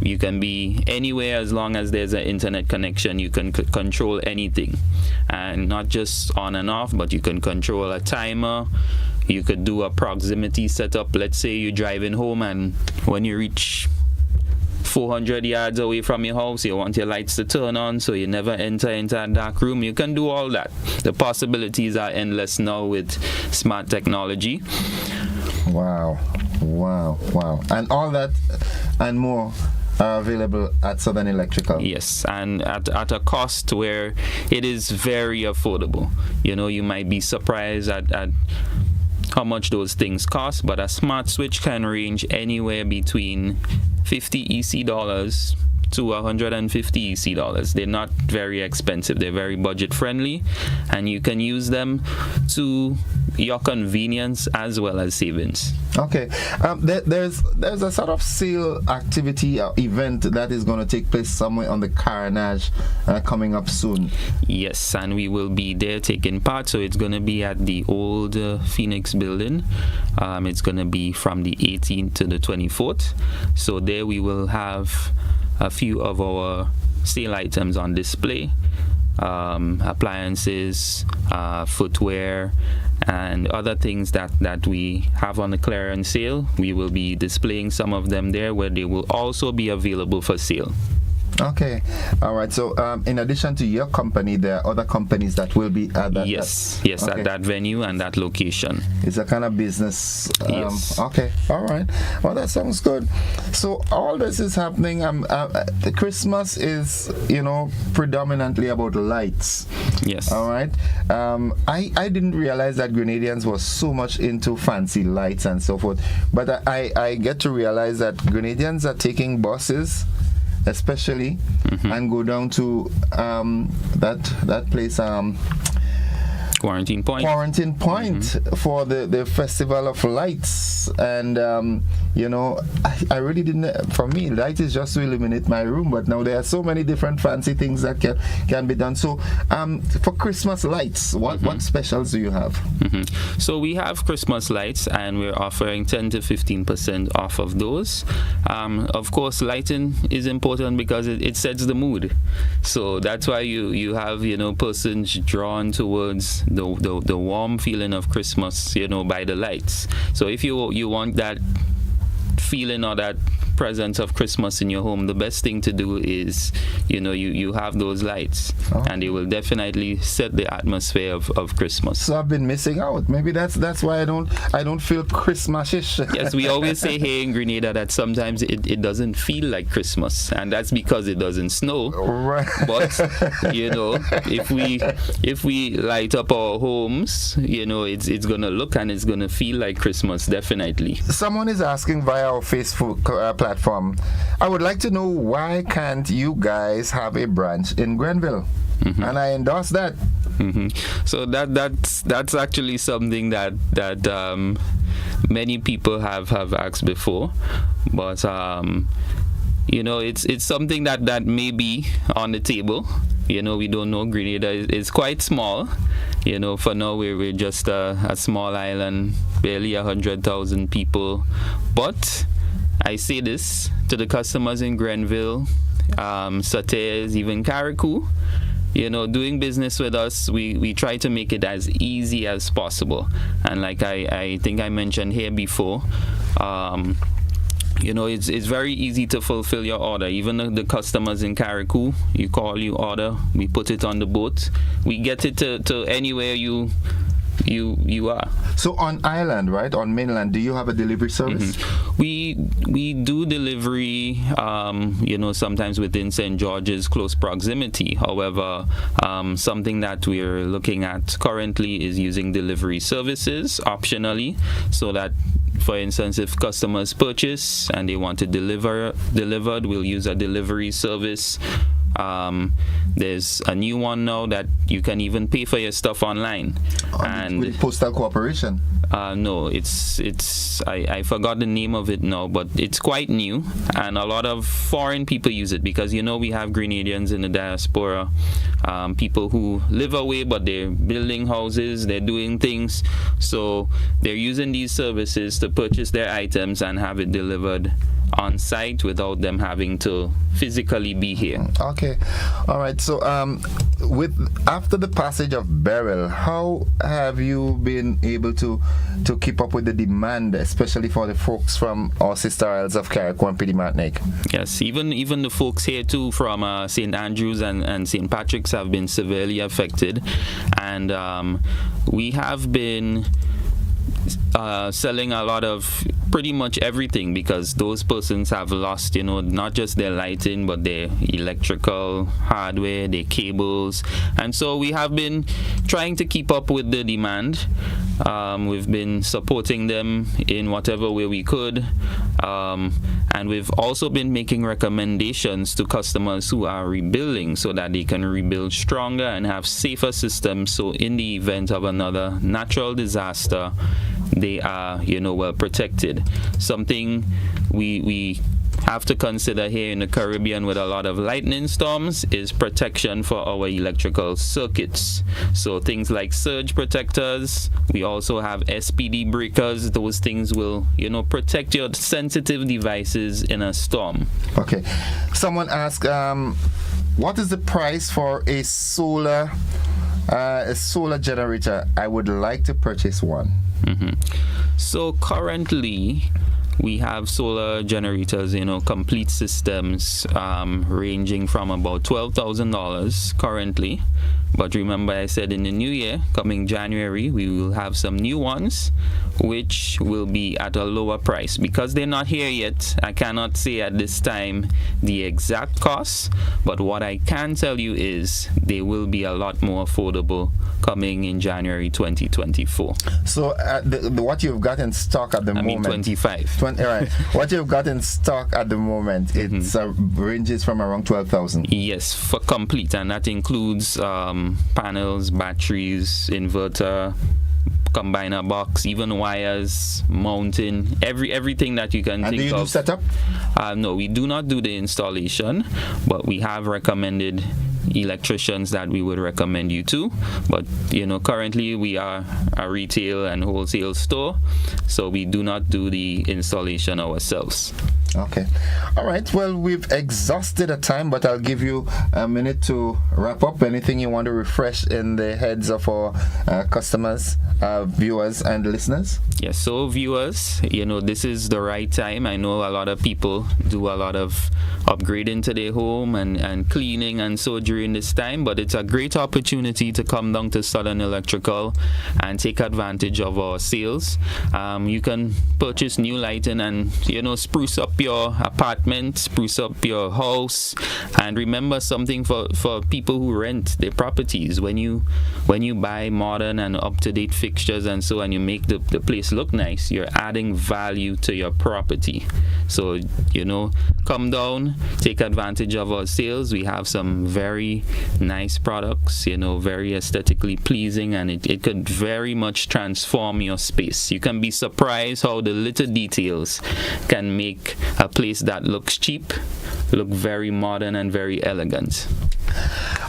You can be anywhere as long as there's an internet connection. You can control anything, and not just on and off, but you can control a timer. You could do a proximity setup. Let's say you're driving home, and when you reach 400 yards away from your house, you want your lights to turn on so you never enter into a dark room. You can do all that. The possibilities are endless now with smart technology. Wow. And all that and more are available at Southern Electrical. Yes, and at a cost where it is very affordable. You know, you might be surprised at how much those things cost, but a smart switch can range anywhere between $50 EC to $150 EC. They're not very expensive. They're very budget friendly, and you can use them to your convenience as well as savings. Okay, there's a sort of sale activity or event that is going to take place somewhere on the Carnage coming up soon. Yes, and we will be there taking part. So it's going to be at the old Phoenix building. It's going to be from the 18th to the 24th. So there we will have a few of our sale items on display, appliances, footwear, and other things that we have on the clearance sale. We will be displaying some of them there, where they will also be available for sale. Okay, all right. So, in addition to your company, there are other companies that will be at that. Yes, okay. At that venue and that location. It's a kind of business. Yes. Okay, all right. Well, that sounds good. So, all this is happening. The Christmas is, predominantly about lights. Yes. All right. I didn't realize that Grenadians was so much into fancy lights and so forth. But I get to realize that Grenadians are taking buses, especially, and go down to that place, Quarantine Point for the Festival of Lights. And I really didn't, for me, light is just to illuminate my room, but now there are so many different fancy things that can be done. So for Christmas lights, what specials do you have? So we have Christmas lights, and we're offering 10 to 15% off of those. Of course, lighting is important because it sets the mood. So that's why you have persons drawn towards the warm feeling of Christmas, by the lights. So if you want that feeling or that presence of Christmas in your home, the best thing to do is you have those lights, and they will definitely set the atmosphere of Christmas. So I've been missing out. Maybe that's why I don't feel Christmas-ish. Yes, we always say here in Grenada that sometimes it doesn't feel like Christmas, and that's because it doesn't snow. Right. But if we light up our homes, it's gonna look and it's gonna feel like Christmas, definitely. Someone is asking via our Facebook platform, I would like to know, why can't you guys have a branch in Grenville? And I endorse that. So that's actually something that many people have asked before, but it's something that may be on the table. We don't know. Grenada is quite small. For now we're just a small island, barely 100,000 people. But I say this to the customers in Grenville, Sauters, even Carriacou. Doing business with us, we try to make it as easy as possible. And like I think I mentioned here before, it's very easy to fulfill your order. Even the customers in Carriacou, you call, you order, we put it on the boat, we get it to anywhere you are. So on island, right, on mainland, do you have a delivery service? We do delivery, sometimes within St. George's close proximity. However, something that we're looking at currently is using delivery services optionally, so that, for instance, if customers purchase and they want it delivered, we'll use a delivery service. There's a new one now that you can even pay for your stuff online. And with Postal Corporation? No, I forgot the name of it now, but it's quite new, and a lot of foreign people use it because we have Grenadians in the diaspora, people who live away but they're building houses, they're doing things, so they're using these services to purchase their items and have it delivered on site without them having to physically be here. Okay, all right. So after the passage of Beryl, how have you been able to keep up with the demand, especially for the folks from our sister isles of Carriacou and Petite-Martinique? Yes, even the folks here too from St. Andrews and St. Patrick's have been severely affected, and we have been selling a lot of pretty much everything, because those persons have lost, not just their lighting, but their electrical hardware, their cables. And so we have been trying to keep up with the demand. We've been supporting them in whatever way we could. And we've also been making recommendations to customers who are rebuilding so that they can rebuild stronger and have safer systems, so in the event of another natural disaster, they are, well protected. Something we have to consider here in the Caribbean with a lot of lightning storms is protection for our electrical circuits. So things like surge protectors, we also have SPD breakers. Those things will, protect your sensitive devices in a storm. Okay. Someone asked, what is the price for a solar generator? I would like to purchase one. So currently, we have solar generators, complete systems, ranging from about $12,000 currently. But remember, I said in the new year, coming January, we will have some new ones, which will be at a lower price. Because they're not here yet, I cannot say at this time the exact cost, but what I can tell you is they will be a lot more affordable coming in January 2024. So what you've got in stock at the moment... 25. Right. What you've got in stock at the moment, it ranges from around 12,000. Yes, for complete, and that includes panels, batteries, inverter, combiner box, even wires, mounting, everything that you can think of. And do you do setup? No, we do not do the installation, but we have recommended electricians that we would recommend you to. But currently we are a retail and wholesale store, so we do not do the installation ourselves. Okay. All right. Well, we've exhausted the time, but I'll give you a minute to wrap up. Anything you want to refresh in the heads of our customers, viewers, and listeners? Yes. So viewers, this is the right time. I know a lot of people do a lot of upgrading to their home and cleaning and so during this time, but it's a great opportunity to come down to Southern Electrical and take advantage of our sales. You can purchase new lighting and spruce up your apartment, spruce up your house. And remember something for people who rent their properties: when you buy modern and up-to-date fixtures and so, and you make the place look nice, you're adding value to your property. So come down, take advantage of our sales. We have some very nice products, very aesthetically pleasing, and it could very much transform your space. You can be surprised how the little details can make a place that looks cheap look very modern and very elegant.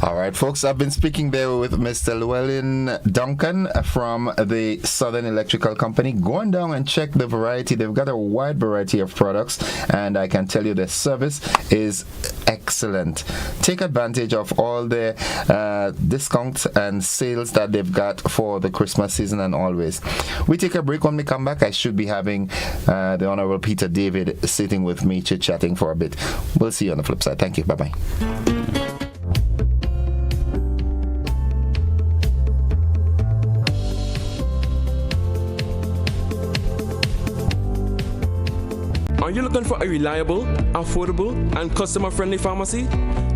All right, folks, I've been speaking there with Mr. Llewellyn Duncan from the Southern Electrical Company. Go on down and check the variety. They've got a wide variety of products, and I can tell you their service is excellent. Take advantage of all the discounts and sales that they've got for the Christmas season and always. We take a break. When we come back, I should be having the Honorable Peter David sitting with me, chit-chatting for a bit. We'll see you on the flip side. Thank you. Bye-bye. Are you looking for a reliable, affordable, and customer-friendly pharmacy?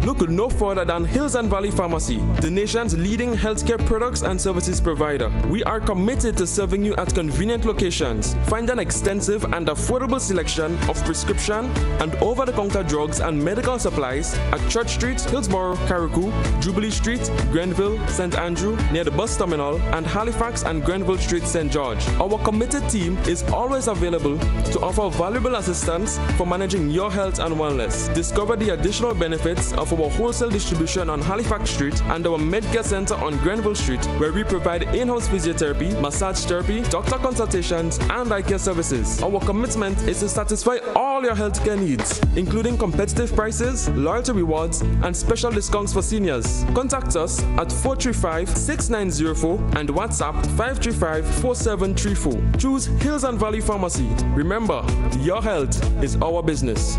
Look no further than Hills and Valley Pharmacy, the nation's leading healthcare products and services provider. We are committed to serving you at convenient locations. Find an extensive and affordable selection of prescription and over-the-counter drugs and medical supplies at Church Street, Hillsborough, Carriacou, Jubilee Street, Grenville, St. Andrew, near the bus terminal, and Halifax and Grenville Street, St. George. Our committed team is always available to offer valuable assistance for managing your health and wellness. Discover the additional benefits of our wholesale distribution on Halifax Street and our Medcare Center on Grenville Street, where we provide in-house physiotherapy, massage therapy, doctor consultations, and eye care services. Our commitment is to satisfy all your healthcare needs, including competitive prices, loyalty rewards, and special discounts for seniors. Contact us at 435-6904 and WhatsApp 535-4734. Choose Hills and Valley Pharmacy. Remember, your health is our business.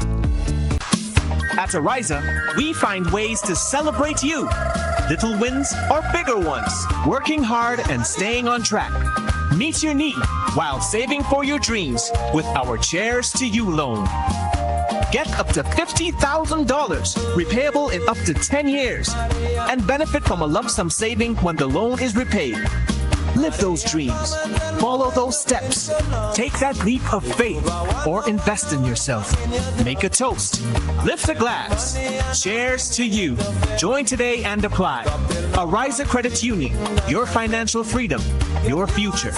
At Ariza, we find ways to celebrate you. Little wins or bigger ones. Working hard and staying on track. Meet your need while saving for your dreams with our Cheers to You loan. Get up to $50,000, repayable in up to 10 years, and benefit from a lump sum saving when the loan is repaid. Live those dreams. Follow those steps. Take that leap of faith or invest in yourself. Make a toast. Lift a glass. Cheers to you. Join today and apply. Ariza Credit Union. Your financial freedom. Your future.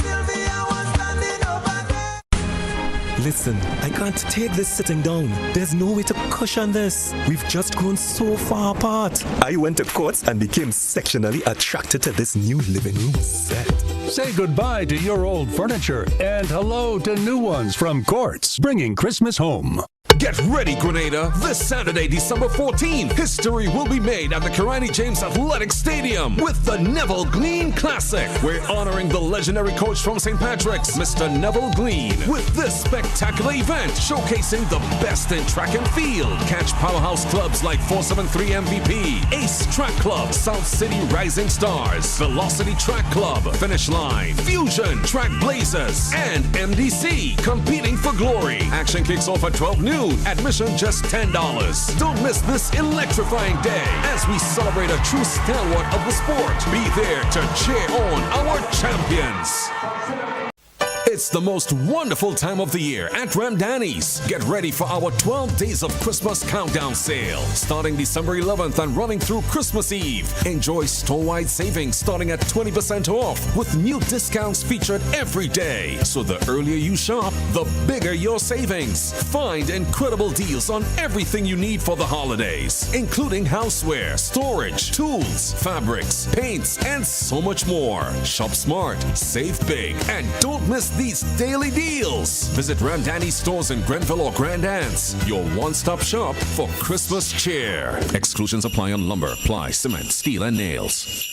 Listen, I can't take this sitting down. There's no way to cushion this. We've just grown so far apart. I went to Courts and became sectionally attracted to this new living room set. Say goodbye to your old furniture and hello to new ones from Courts, bringing Christmas home. Get ready, Grenada. This Saturday, December 14th, history will be made at the Grenada James Athletic Stadium with the Neville Gleen Classic. We're honoring the legendary coach from St. Patrick's, Mr. Neville Gleen, with this spectacular event showcasing the best in track and field. Catch powerhouse clubs like 473 MVP, Ace Track Club, South City Rising Stars, Velocity Track Club, Finish Line, Fusion, Track Blazers, and MDC competing for glory. Action kicks off at 12 noon. Admission just $10. Don't miss this electrifying day as we celebrate a true stalwart of the sport. Be there to cheer on our champions. It's the most wonderful time of the year at Ramdani's. Get ready for our 12 Days of Christmas Countdown Sale, starting December 11th and running through Christmas Eve. Enjoy store-wide savings starting at 20% off with new discounts featured every day. So the earlier you shop, the bigger your savings. Find incredible deals on everything you need for the holidays, including houseware, storage, tools, fabrics, paints, and so much more. Shop smart, save big, and don't miss these daily deals. Visit Ramdani stores in Grenville or Grand Anse, your one-stop shop for Christmas cheer. Exclusions apply on lumber, ply, cement, steel, and nails.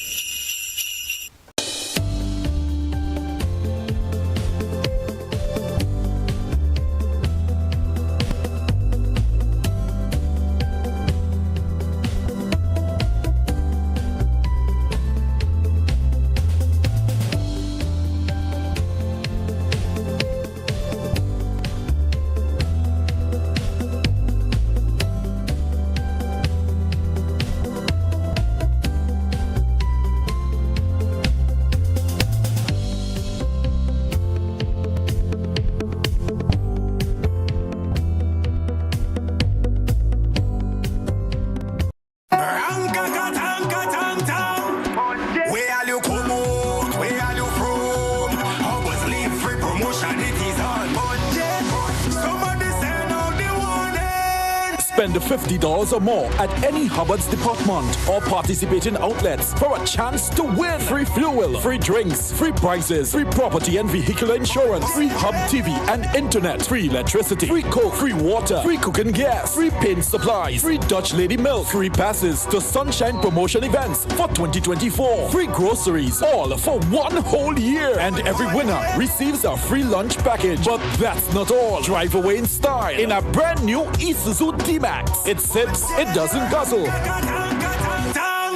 Spend $50 or more at any Hubbard's department or participating outlets for a chance to win free fuel, free drinks, free prizes, free property and vehicular insurance, free Hub TV and internet, free electricity, free coke, free water, free cooking gas, free paint supplies, free Dutch Lady milk, free passes to Sunshine promotion events for 2024, free groceries, all for one whole year, and every winner receives a free lunch package. But that's not all. Drive away in style in a brand new Isuzu D-Max. It sips, it doesn't guzzle.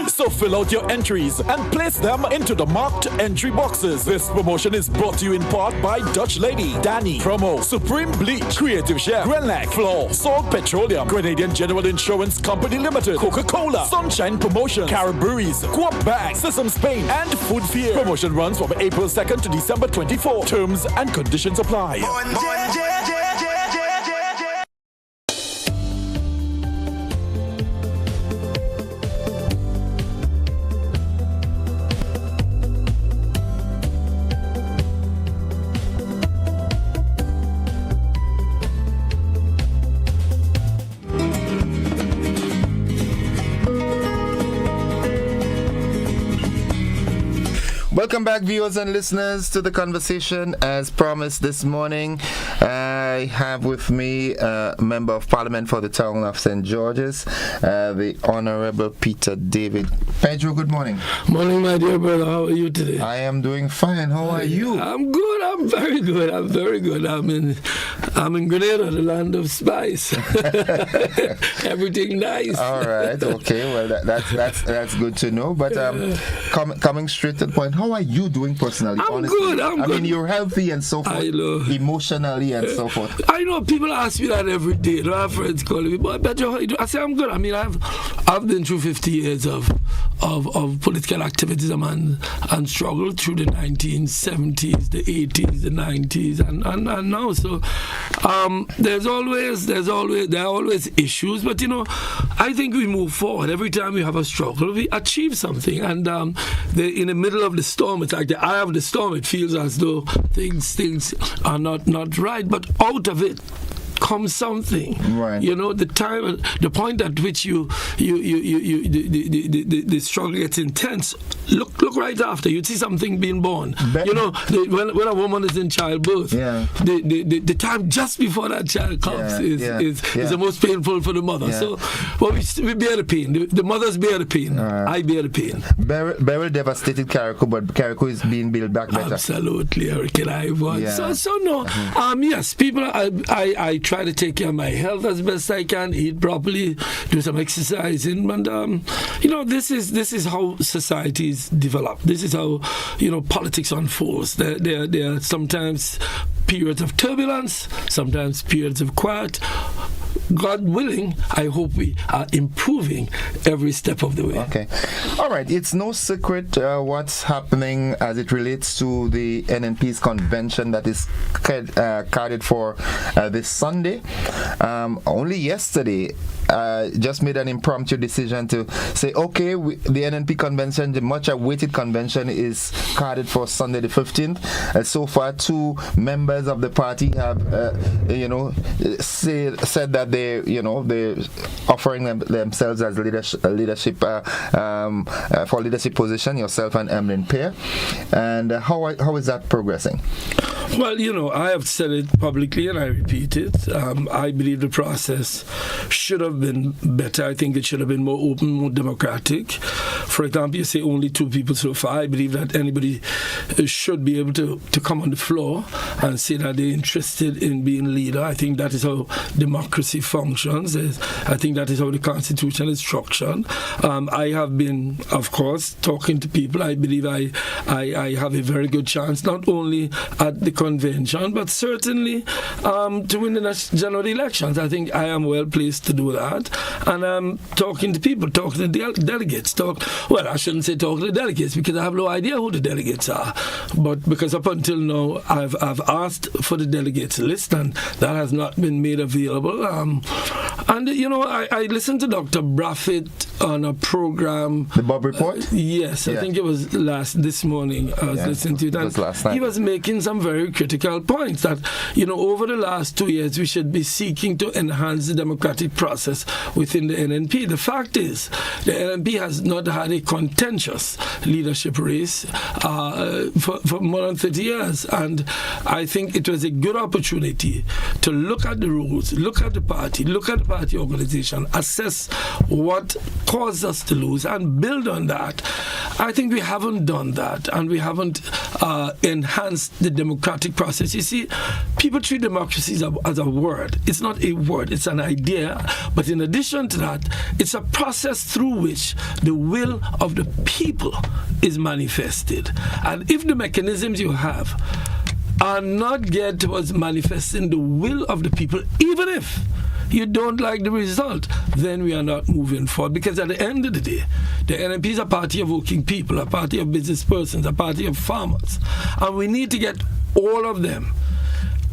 So fill out your entries and place them into the marked entry boxes. This promotion is brought to you in part by Dutch Lady, Danny, Promo, Supreme Bleach, Creative Chef, Grenlac, Floor, Salt Petroleum, Grenadian General Insurance Company Limited, Coca-Cola, Sunshine Promotions, Caribberies, Coop Bag, Sesame Spain, and Food Fear. Promotion runs from April 2nd to December 24. Terms and conditions apply. Welcome back, viewers and listeners, to the conversation as promised this morning. I have with me a Member of Parliament for the town of St. George's, the Honorable Peter David. Pedro, good morning. Morning, my dear brother. How are you today? I am doing fine. How are you? I'm good. I'm very good. I'm very good. I'm in Grenada, the land of spice. Everything nice. All right. Okay. Well, that's good to know. But coming straight to the point, how are you doing personally? I'm honestly? good. I mean, you're healthy and so forth, emotionally and so forth. I know people ask me that every day. I have friends calling me, but Pedro, how you do? I say I'm good. I mean, I've been through 50 years of political activism and struggle through the 1970s, the 80s, the 90s, and now. So there are always issues, but I think we move forward. Every time we have a struggle, we achieve something. And in the middle of the storm, it's like the eye of the storm. It feels as though things are not right, but out of it comes something. Right. The point at which the struggle gets intense. Look right after you see something being born. When a woman is in childbirth, the time just before that child comes is the most painful for the mother. Yeah. So, we bear the pain. The mothers bear the pain. I bear the pain. Beryl devastated Carriacou, but Carriacou is being built back better. Absolutely, Hurricane Ivan. Yeah. So no. Yes, people. I try to take care of my health as best I can, eat properly, do some exercising, and this is how societies develop. This is how politics unfolds. There are sometimes periods of turbulence, sometimes periods of quiet. God willing, I hope we are improving every step of the way. Okay. All right. It's no secret what's happening as it relates to the NNP's convention that is carded for this Sunday. Only yesterday, just made an impromptu decision to say, okay, the NNP convention, the much awaited convention, is carded for Sunday the 15th. So far, 2 members of the party have, said that they're offering themselves as leadership for leadership position, yourself and Emlyn Pear. And how is that progressing? Well, I have said it publicly and I repeat it. I believe the process should have been better. I think it should have been more open, more democratic. For example, you say only 2 people so far. I believe that anybody should be able to come on the floor and say that they're interested in being leader. I think that is how democracy functions. I think that is how the Constitution is structured. I have been, of course, talking to people. I believe I have a very good chance, not only at the convention, but certainly to win the next general elections. I think I am well placed to do that. And I'm talking to people, talking to the delegates. I shouldn't say talk to the delegates because I have no idea who the delegates are. But because up until now, I've asked for the delegates list, and that has not been made available. I listened to Dr. Braffett on a program. The Bob Report? Yes, I think it was this morning. I was listening to it. And last night. He was making some very critical points that, over the last 2 years, we should be seeking to enhance the democratic process within the NNP. The fact is, the NNP has not had a contentious leadership race for more than 30 years. And I think it was a good opportunity to look at the rules, look at the party organization, assess what caused us to lose, and build on that. I think we haven't done that, and we haven't enhanced the democratic process. You see, people treat democracy as a word. It's not a word, it's an idea. But in addition to that, it's a process through which the will of the people is manifested. And if the mechanisms you have are not geared towards manifesting the will of the people, even if you don't like the result, then we are not moving forward. Because at the end of the day, the NNP is a party of working people, a party of business persons, a party of farmers. And we need to get all of them,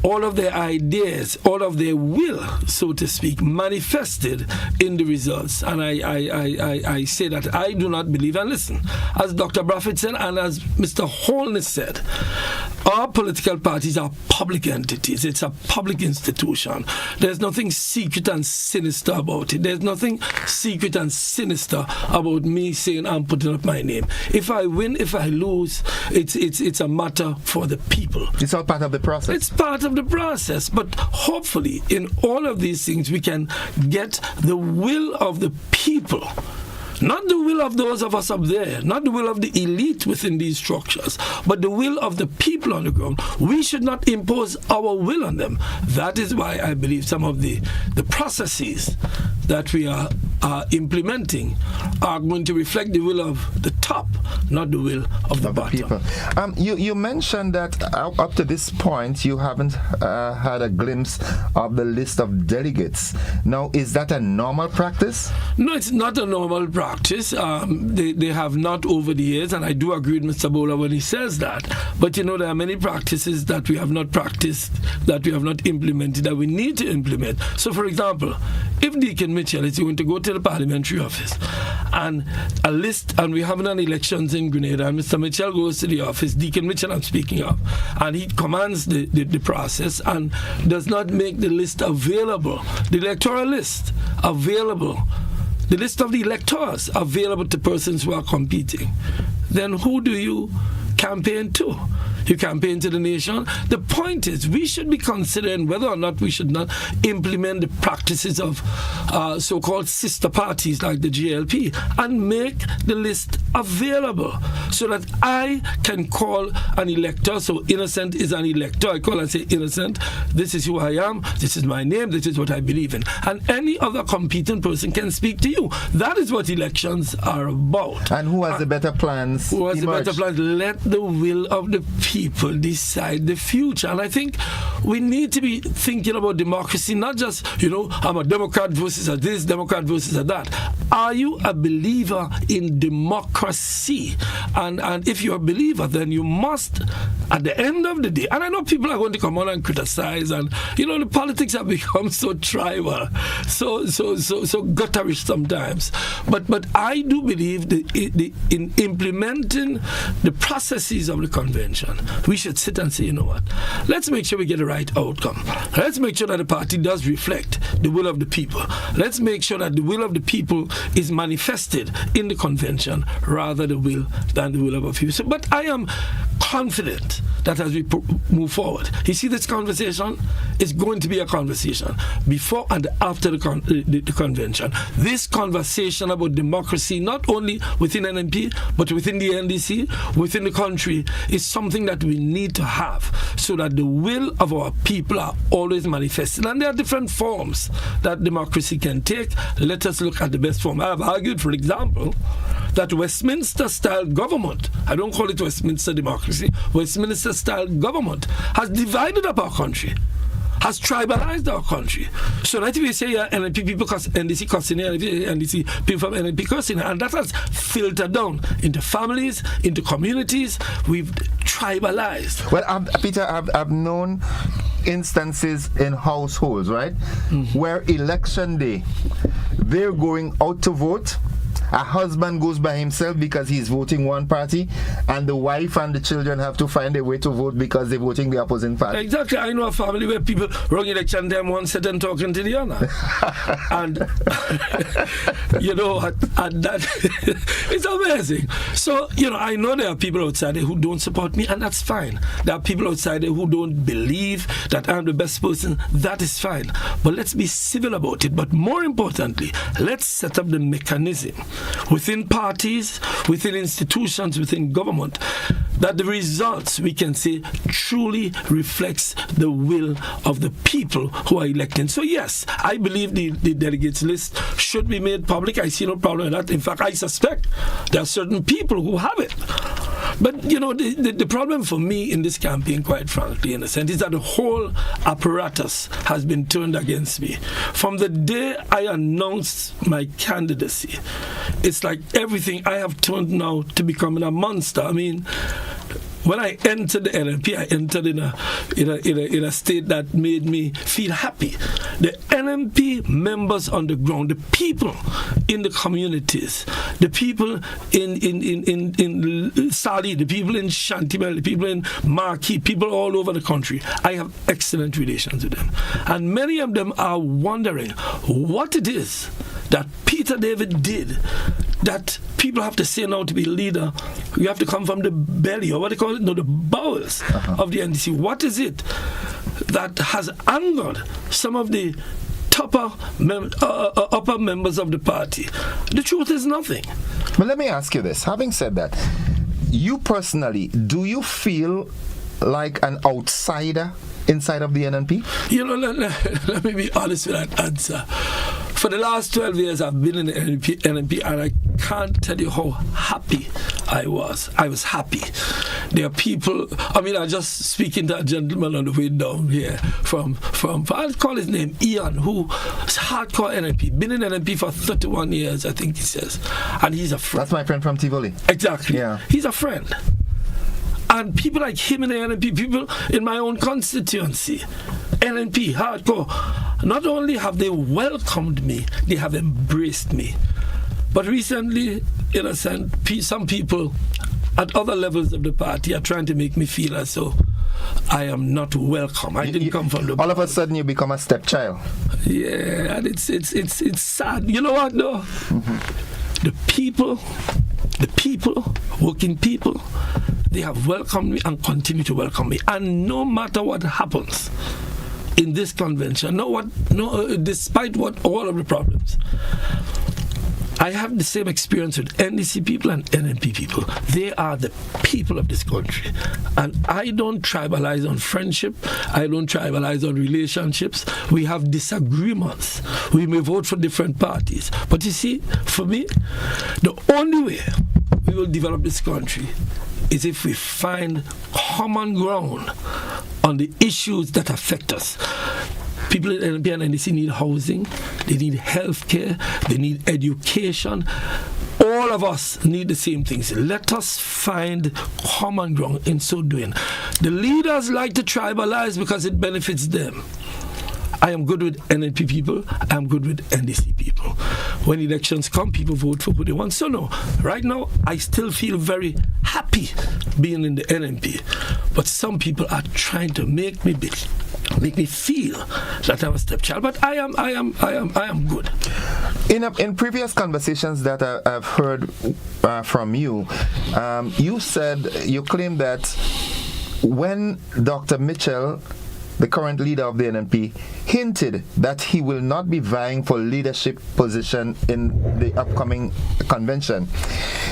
all of their ideas, all of their will, so to speak, manifested in the results. And I say that I do not believe, and listen, as Dr. Braffett said and as Mr. Holness said, our political parties are public entities. It's a public institution. There's nothing secret and sinister about it. There's nothing secret and sinister about me saying I'm putting up my name. If I win, if I lose, it's a matter for the people. It's all part of the process. It's part of of the process. But hopefully, in all of these things, we can get the will of the people. Not the will of those of us up there, not the will of the elite within these structures, but the will of the people on the ground. We should not impose our will on them. That is why I believe some of the processes that we are implementing are going to reflect the will of the top, not the will of the bottom. You mentioned that up to this point you haven't had a glimpse of the list of delegates. Now, is that a normal practice? No, it's not a normal practice. They have not over the years, and I do agree with Mr. Bowler when he says that. But you know, there are many practices that we have not practiced, that we have not implemented, that we need to implement. So, for example, if Deacon Mitchell is going to go to the parliamentary office and a list, and we're having an elections in Grenada, and Mr. Mitchell goes to the office, Deacon Mitchell I'm speaking of, and he commands the process and does not make the list available, the electoral list available, the list of the electors available to persons who are competing, then who do you campaign to? You campaign to the nation. The point is, we should be considering whether or not we should not implement the practices of so-called sister parties like the GLP and make the list available so that I can call an elector. So Innocent is an elector. I call and say, Innocent, this is who I am, this is my name, this is what I believe in. And any other competent person can speak to you. That is what elections are about. And who has the better plans? Who has the better plans? Let the will of the people decide the future. And I think we need to be thinking about democracy, not just, I'm a Democrat versus a this, Democrat versus a that. Are you a believer in democracy? And if you're a believer, then you must, at the end of the day, and I know people are going to come on and criticize, and the politics have become so tribal, so gutterish sometimes. But I do believe in implementing the processes of the convention, we should sit and say, you know what, let's make sure we get the right outcome. Let's make sure that the party does reflect the will of the people. Let's make sure that the will of the people is manifested in the convention rather than the will of a few. But I am confident that as we move forward, you see, this conversation is going to be a conversation before and after the convention. This conversation about democracy, not only within NNP, but within the NDC, within the country, is something that we need to have so that the will of our people are always manifested. And there are different forms that democracy can take. Let us look at the best form. I have argued, for example, that Westminster-style government, I don't call it Westminster democracy, Westminster-style government has divided up our country, has tribalized our country. So that if we say NNP people NDC cussing, NDC people from NNP cussing, and that has filtered down into families, into communities. We've tribalized. Well, Peter, I've known instances in households, right, where election day, they're going out to vote. A husband goes by himself because he's voting one party, and the wife and the children have to find a way to vote because they're voting the opposing party. Exactly. I know a family where people wrong election time, one sit and talking to the other. And and that it's amazing. So, I know there are people outside there who don't support me, and that's fine. There are people outside there who don't believe that I'm the best person. That is fine. But let's be civil about it. But more importantly, let's set up the mechanism within parties, within institutions, within government, that the results, we can say, truly reflects the will of the people who are electing. So yes, I believe the delegates list should be made public. I see no problem with that. In fact, I suspect there are certain people who have it. But, the problem for me in this campaign, quite frankly, in a sense, is that the whole apparatus has been turned against me. From the day I announced my candidacy, it's like everything I have turned now to becoming a monster. I mean, when I entered the NNP, I entered in a state that made me feel happy. The NNP members on the ground, the people in the communities, the people in Sali, the people in Shantimel, the people in Marquis, people all over the country, I have excellent relations with them. And many of them are wondering what it is that Peter David did that people have to say now to be leader. You have to come from the belly, or what they call it, the bowels of the NDC. What is it that has angered some of the upper members of the party. The truth is nothing. But let me ask you this. Having said that, you personally, do you feel like an outsider inside of the NNP? You know, let me be honest with that answer. For the last 12 years, I've been in the NNP, and I can't tell you how happy I was. I was happy. There are people, I was just speaking to a gentleman on the way down here from I'll call his name, Ian, who is hardcore NNP, been in NNP for 31 years, I think he says. And he's a friend. That's my friend from Tivoli. Exactly. Yeah. He's a friend. And people like him in the NNP, people in my own constituency, NNP, hardcore, not only have they welcomed me, they have embraced me. But recently, in a sense, some people at other levels of the party are trying to make me feel as though I am not welcome. I didn't come from the... All of a sudden, you become a stepchild. Yeah, and it's sad. You know what, though? Mm-hmm. The people, working people, they have welcomed me and continue to welcome me. And no matter what happens in this convention, despite all of the problems, I have the same experience with NDC people and NNP people. They are the people of this country. And I don't tribalize on friendship. I don't tribalize on relationships. We have disagreements. We may vote for different parties. But you see, for me, the only way we will develop this country is if we find common ground on the issues that affect us. People in NNP and NDC need housing, they need health care, they need education. All of us need the same things. Let us find common ground in so doing. The leaders like to tribalize because it benefits them. I am good with NNP people, I am good with NDC people. When elections come, people vote for who they want. So no, right now, I still feel very happy being in the NNP. But some people are trying to make me feel that I'm a stepchild. But I am good. In previous conversations that I've heard from you, you claimed that when Dr. Mitchell, the current leader of the NNP, hinted that he will not be vying for leadership position in the upcoming convention,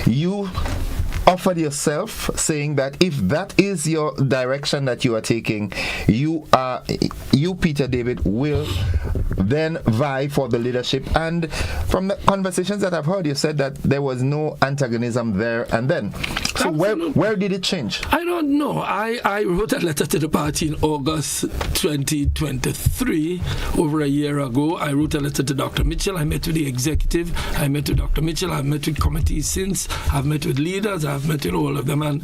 you offered yourself, saying that if that is your direction that you are taking, you, Peter David, will then vie for the leadership. And from the conversations that I've heard, you said that there was no antagonism there and then. So where did it change? I don't know. I wrote a letter to the party in August 2023, over a year ago. I wrote a letter to Dr. Mitchell. I met with the executive. I met with Dr. Mitchell. I've met with committees since. I've met with leaders. I've met with all of them. And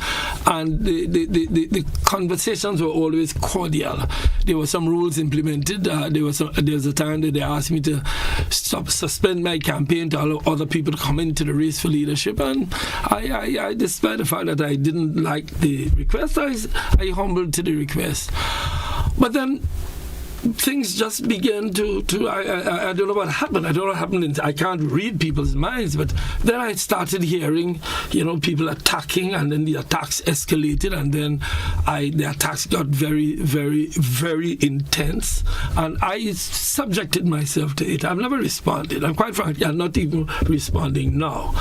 the conversations were always cordial. There were some rules implemented. There was a time that they asked me to suspend my campaign to allow other people to come into the race for leadership. And I despite the fact that I didn't like the request, I humbled to the request. But then things just began to I don't know what happened. I don't know what happened. I can't read people's minds, but then I started hearing, people attacking, and then the attacks escalated, and then the attacks got very, very, very intense, and I subjected myself to it. I've never responded. I'm quite frankly, I'm not even responding now.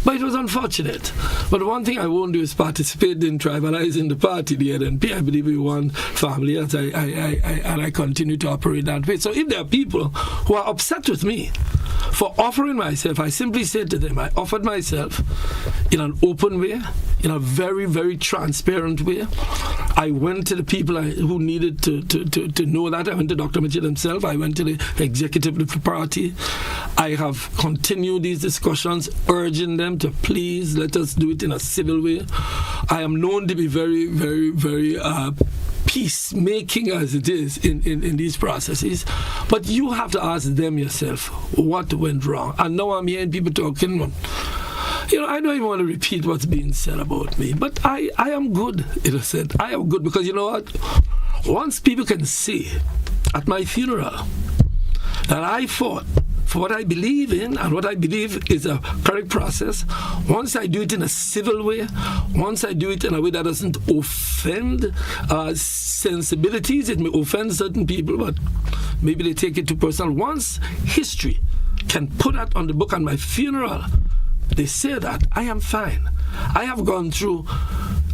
But it was unfortunate. But one thing I won't do is participate in tribalizing the party, the NNP. I believe we're one family, and I continue to operate that way. So if there are people who are upset with me for offering myself, I simply said to them, I offered myself in an open way, in a very, very transparent way. I went to the people who needed to know that. I went to Dr. Mitchell himself. I went to the executive of the party. I have continued these discussions, urging them to please let us do it in a civil way. I am known to be very, very, very peacemaking as it is in these processes, but you have to ask them yourself what went wrong. And now I'm hearing people talking, I don't even want to repeat what's being said about me, but I am good, it is said. I am good because you know what? Once people can see at my funeral that I fought for what I believe in, and what I believe is a correct process. Once I do it in a civil way, once I do it in a way that doesn't offend sensibilities, it may offend certain people, but maybe they take it too personal. Once history can put that on the book on my funeral, they say that, I am fine. I have gone through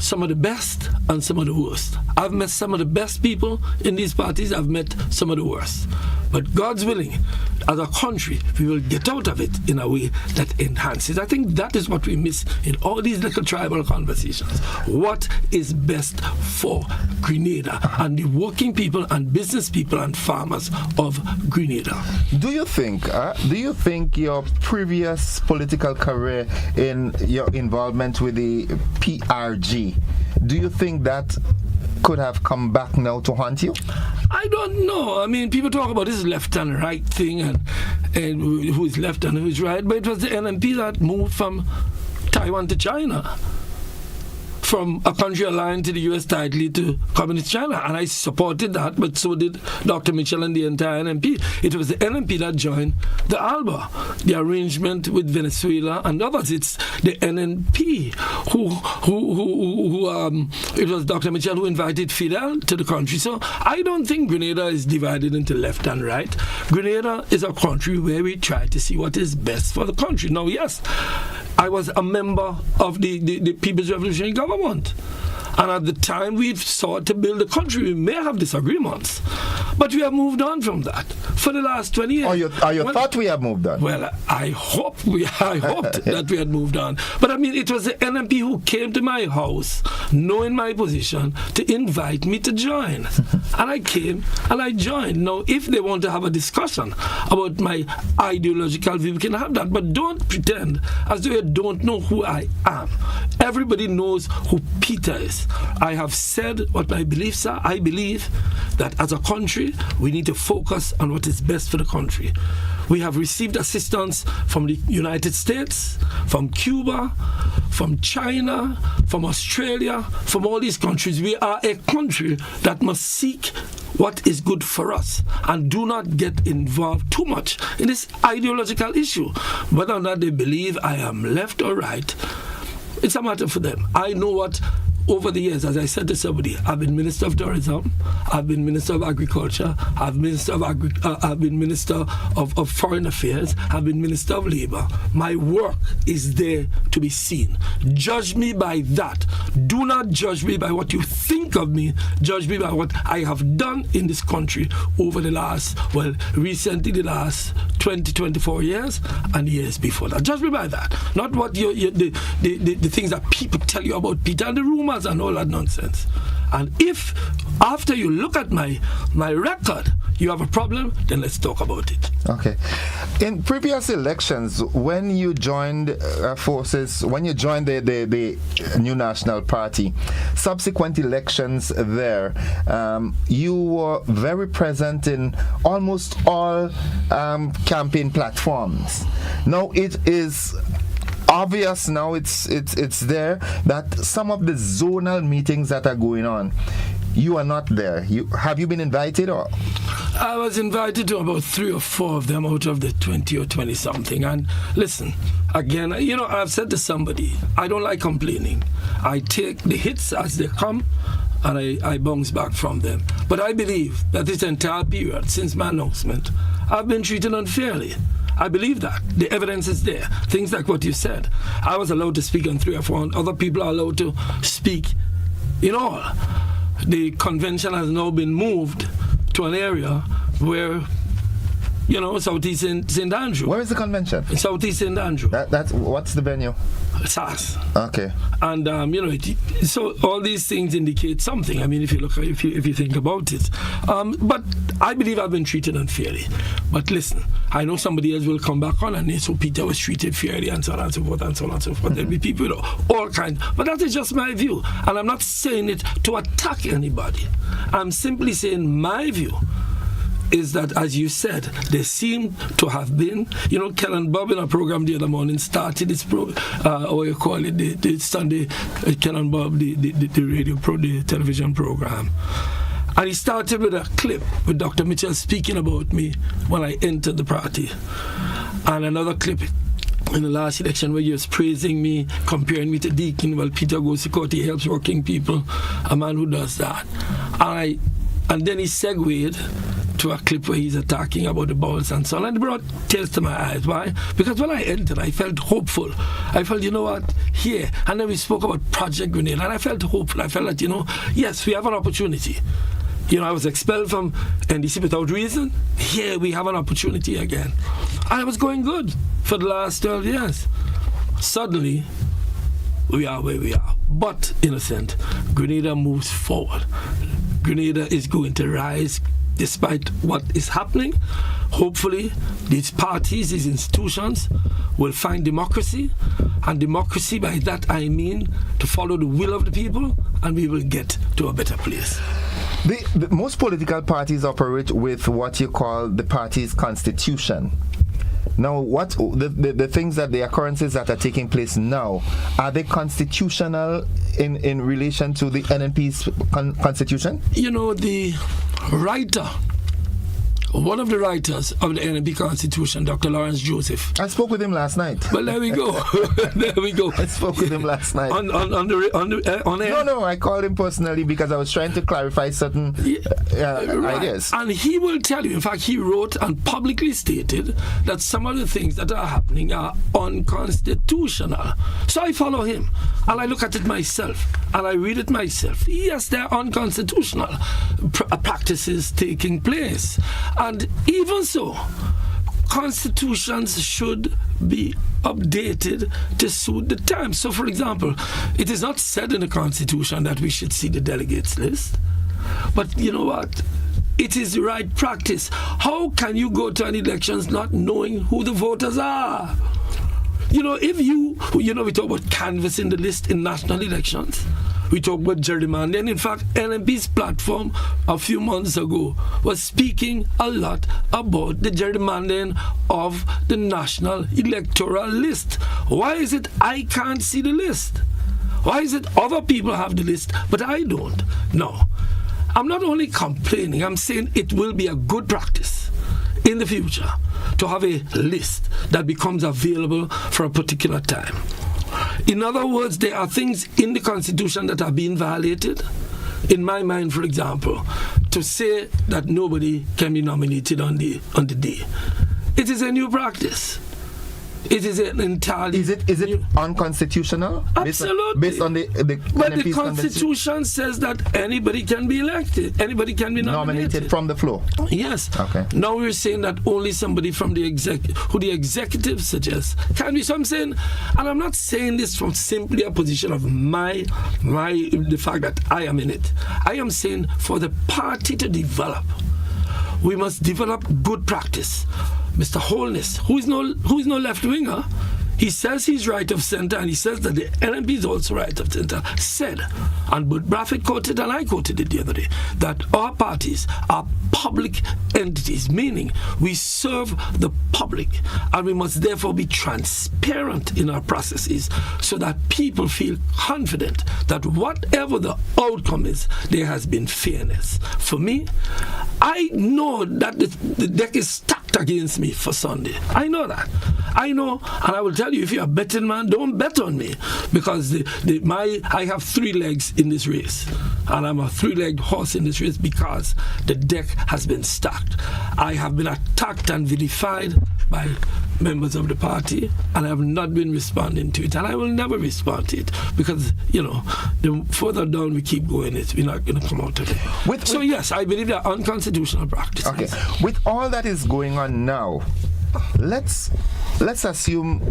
some of the best and some of the worst. I've met some of the best people in these parties. I've met some of the worst. But God's willing, as a country, we will get out of it in a way that enhances. I think that is what we miss in all these little tribal conversations. What is best for Grenada and the working people and business people and farmers of Grenada? Do you think your previous political career in your involvement with the PRG, do you think that could have come back now to haunt you? I don't know. I mean, people talk about this left and right thing and who is left and who is right, but it was the NMP that moved from Taiwan to China, from a country aligned to the U.S. tightly to Communist China, and I supported that, but so did Dr. Mitchell and the entire NMP. It was the NMP that joined the ALBA, the arrangement with Venezuela and others. It's the NMP it was Dr. Mitchell who invited Fidel to the country. So I don't think Grenada is divided into left and right. Grenada is a country where we try to see what is best for the country. Now, yes, I was a member of the People's Revolutionary Government. And at the time we sought to build a country, we may have disagreements, but we have moved on from that for the last 20 years. You thought we have moved on? Well, I hoped that we had moved on. But I mean, it was the NMP who came to my house, knowing my position, to invite me to join. And I came and I joined. Now, if they want to have a discussion about my ideological view, we can have that. But don't pretend as though you don't know who I am. Everybody knows who Peter is. I have said what my beliefs are. I believe that as a country, we need to focus on what is best for the country. We have received assistance from the United States, from Cuba, from China, from Australia, from all these countries. We are a country that must seek what is good for us and do not get involved too much in this ideological issue. Whether or not they believe I am left or right, it's a matter for them. I know what, over the years, as I said to somebody, I've been Minister of Tourism, I've been Minister of Agriculture, I've been Minister of Foreign Affairs, I've been Minister of Labour. My work is there to be seen. Judge me by that. Do not judge me by what you think of me. Judge me by what I have done in this country over the last, recently the last 20, 24 years and years before that. Judge me by that. Not what the things that people tell you about Peter and the rumors and all that nonsense. And if after you look at my record you have a problem, then let's talk about it. Okay. In previous elections, when you joined forces, when you joined the New National Party, subsequent elections there, you were very present in almost all campaign platforms. Now it is obvious, now it's there that some of the zonal meetings that are going on, you are not there. Have you been invited? Or I was invited to about 3 or 4 of them out of the 20 or 20 something. And listen, again, I've said to somebody, I don't like complaining. I take the hits as they come and I bounce back from them. But I believe that this entire period since my announcement, I've been treated unfairly. I believe that. The evidence is there. Things like what you said. I was allowed to speak on 3 or 4. Other people are allowed to speak in all. The convention has now been moved to an area where, Southeast St. Andrew. Where is the convention? In Southeast St. Andrew. What's the venue? SAS. Okay. And so all these things indicate something. I mean, if you think about it. But I believe I've been treated unfairly. But listen, I know somebody else will come back on and so Peter was treated fairly and so on and so forth and so on and so forth. There'll be people, all kinds. But that is just my view. And I'm not saying it to attack anybody. I'm simply saying my view is that, as you said, there seem to have been, Kellen Bob in a program the other morning started this the Sunday, Kellen Bob, the radio the television program. And he started with a clip with Dr. Mitchell speaking about me when I entered the party. And another clip in the last election where he was praising me, comparing me to Deacon. Well, Peter goes to court, he helps working people, a man who does that. And then he segued to a clip where he's attacking about the bowels and so on. And it brought tears to my eyes. Why? Because when I entered, I felt hopeful. I felt, you know what, here. And then we spoke about Project Grenada, and I felt hopeful. I felt that, you know, yes, we have an opportunity. You know, I was expelled from NDC without reason. Here we have an opportunity again. And I was going good for the last 12 years. Suddenly, we are where we are. But, innocent, Grenada moves forward. Grenada is going to rise despite what is happening. Hopefully, these parties, these institutions will find democracy. And democracy, by that I mean to follow the will of the people, and we will get to a better place. The most political parties operate with what you call the party's constitution. Now, what the things that the occurrences that are taking place now, are they constitutional in relation to the NNP's constitution? You know, the writer, one of the writers of the NNP Constitution, Dr. Lawrence Joseph. I spoke with him last night. Well, there we go. There we go. I spoke with him last night. On air? No, I called him personally because I was trying to clarify certain ideas. And he will tell you, in fact, he wrote and publicly stated that some of the things that are happening are unconstitutional. So I follow him, and I look at it myself, and I read it myself. Yes, there are unconstitutional practices taking place. And even so, constitutions should be updated to suit the times. So, for example, it is not said in the Constitution that we should see the delegates list. But you know what? It is the right practice. How can you go to an elections not knowing who the voters are? You know, if we talk about canvassing the list in national elections. We talk about gerrymandering. In fact, NNP's platform a few months ago was speaking a lot about the gerrymandering of the national electoral list. Why is it I can't see the list? Why is it other people have the list, but I don't? No. I'm not only complaining, I'm saying it will be a good practice in the future to have a list that becomes available for a particular time. In other words, there are things in the Constitution that are being violated. In my mind, for example, to say that nobody can be nominated on the day. It is a new practice. It is an entirely... Is it unconstitutional? Absolutely. Based on the But the Constitution says that anybody can be elected. Anybody can be nominated from the floor. Yes. Okay. Now we're saying that only somebody from the who the executive suggests can be. So I'm saying, and I'm not saying this from simply a position of the fact that I am in it. I am saying for the party to develop, we must develop good practice. Mr. Holness, who is no left-winger, he says he's right of center, and he says that the NNP is also right of center, said, and Bud Braffett quoted, and I quoted it the other day, that our parties are public entities, meaning we serve the public, and we must therefore be transparent in our processes so that people feel confident that whatever the outcome is, there has been fairness. For me, I know that the deck is stacked against me for Sunday. I know that. I know, and I will tell you, if you're a betting man, don't bet on me, because I have 3 legs in this race, and I'm a 3-legged horse in this race because the deck has been stacked. I have been attacked and vilified by members of the party, and I have not been responding to it, and I will never respond to it, because, the further down we keep going, we're not going to come out of it. So yes, I believe they're unconstitutional practices. Okay. With all that is going on now, let's assume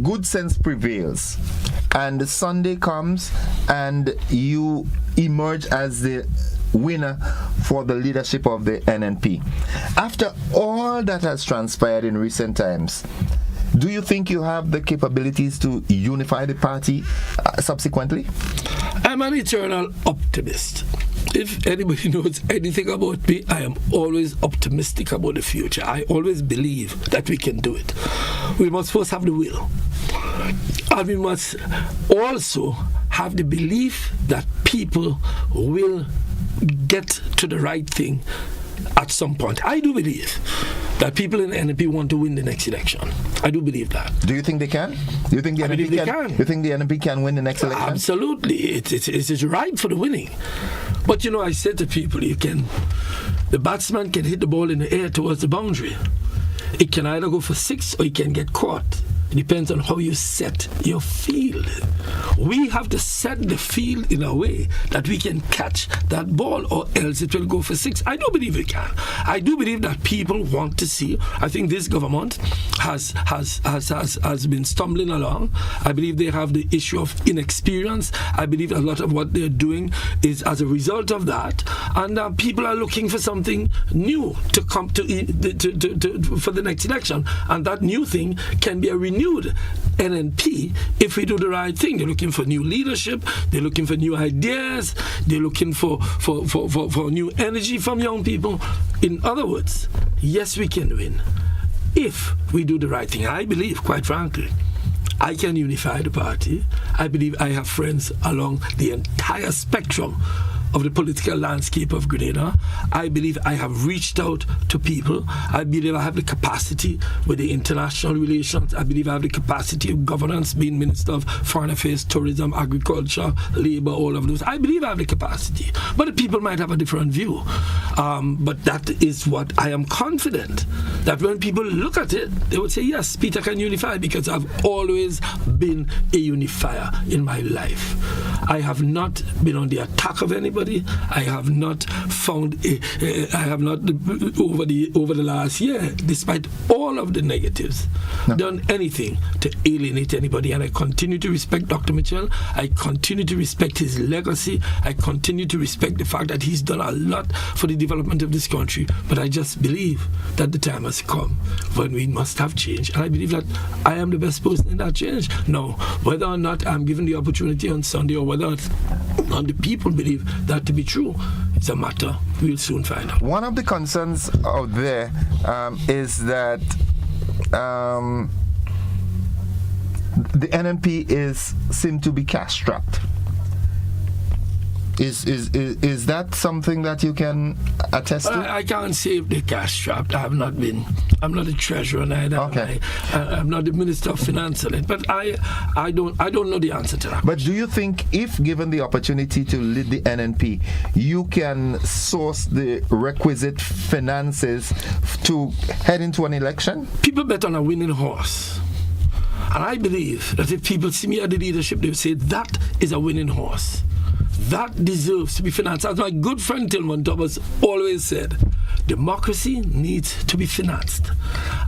good sense prevails, and Sunday comes and you emerge as the winner for the leadership of the NNP. After all that has transpired in recent times, do you think you have the capabilities to unify the party subsequently? I'm an eternal optimist. If anybody knows anything about me, I am always optimistic about the future. I always believe that we can do it. We must first have the will. And we must also have the belief that people will get to the right thing at some point. I do believe that people in the NNP want to win the next election. I do believe that. Do you think they can? Do you think the NNP can? You think the NNP can win the next election? Absolutely. It's ripe for the winning. But I said to people, the batsman can hit the ball in the air towards the boundary. It can either go for 6 or it can get caught. It depends on how you set your field. We have to set the field in a way that we can catch that ball, or else it will go for 6. I do believe we can. I do believe that people want to see. I think this government has been stumbling along. I believe they have the issue of inexperience. I believe a lot of what they're doing is as a result of that. And people are looking for something new to come to for the next election. And that new thing can be a renewed NNP if we do the right thing. They're looking for new leadership, they're looking for new ideas, they're looking for new energy from young people. In other words, yes, we can win if we do the right thing. I believe, quite frankly, I can unify the party. I believe I have friends along the entire spectrum of the political landscape of Grenada. I believe I have reached out to people. I believe I have the capacity with the international relations. I believe I have the capacity of governance, being Minister of Foreign Affairs, Tourism, Agriculture, Labour, all of those. I believe I have the capacity. But the people might have a different view. But that is what I am confident, that when people look at it, they would say, yes, Peter can unify, because I've always been a unifier in my life. I have not been on the attack of anybody. I have not found over the last year, despite all of the negatives, done anything to alienate anybody. And I continue to respect Dr. Mitchell. I continue to respect his legacy. I continue to respect the fact that he's done a lot for the development of this country. But I just believe that the time has come when we must have change. And I believe that I am the best person in that change. Now, whether or not I'm given the opportunity on Sunday, or whether or not the people believe that to be true, it's a matter we'll soon find out. One of the concerns out there is that the NNP seem to be cash-strapped. Is that something that you can attest to? I can't say if they're cash-strapped. I'm not a treasurer neither. Okay. I'm not the Minister of Finance on it. But I don't know the answer to that. But do you think, if given the opportunity to lead the NNP, you can source the requisite finances to head into an election? People bet on a winning horse. And I believe that if people see me at the leadership, they will say that is a winning horse. That deserves to be financed. As my good friend Tillman Thomas always said, democracy needs to be financed.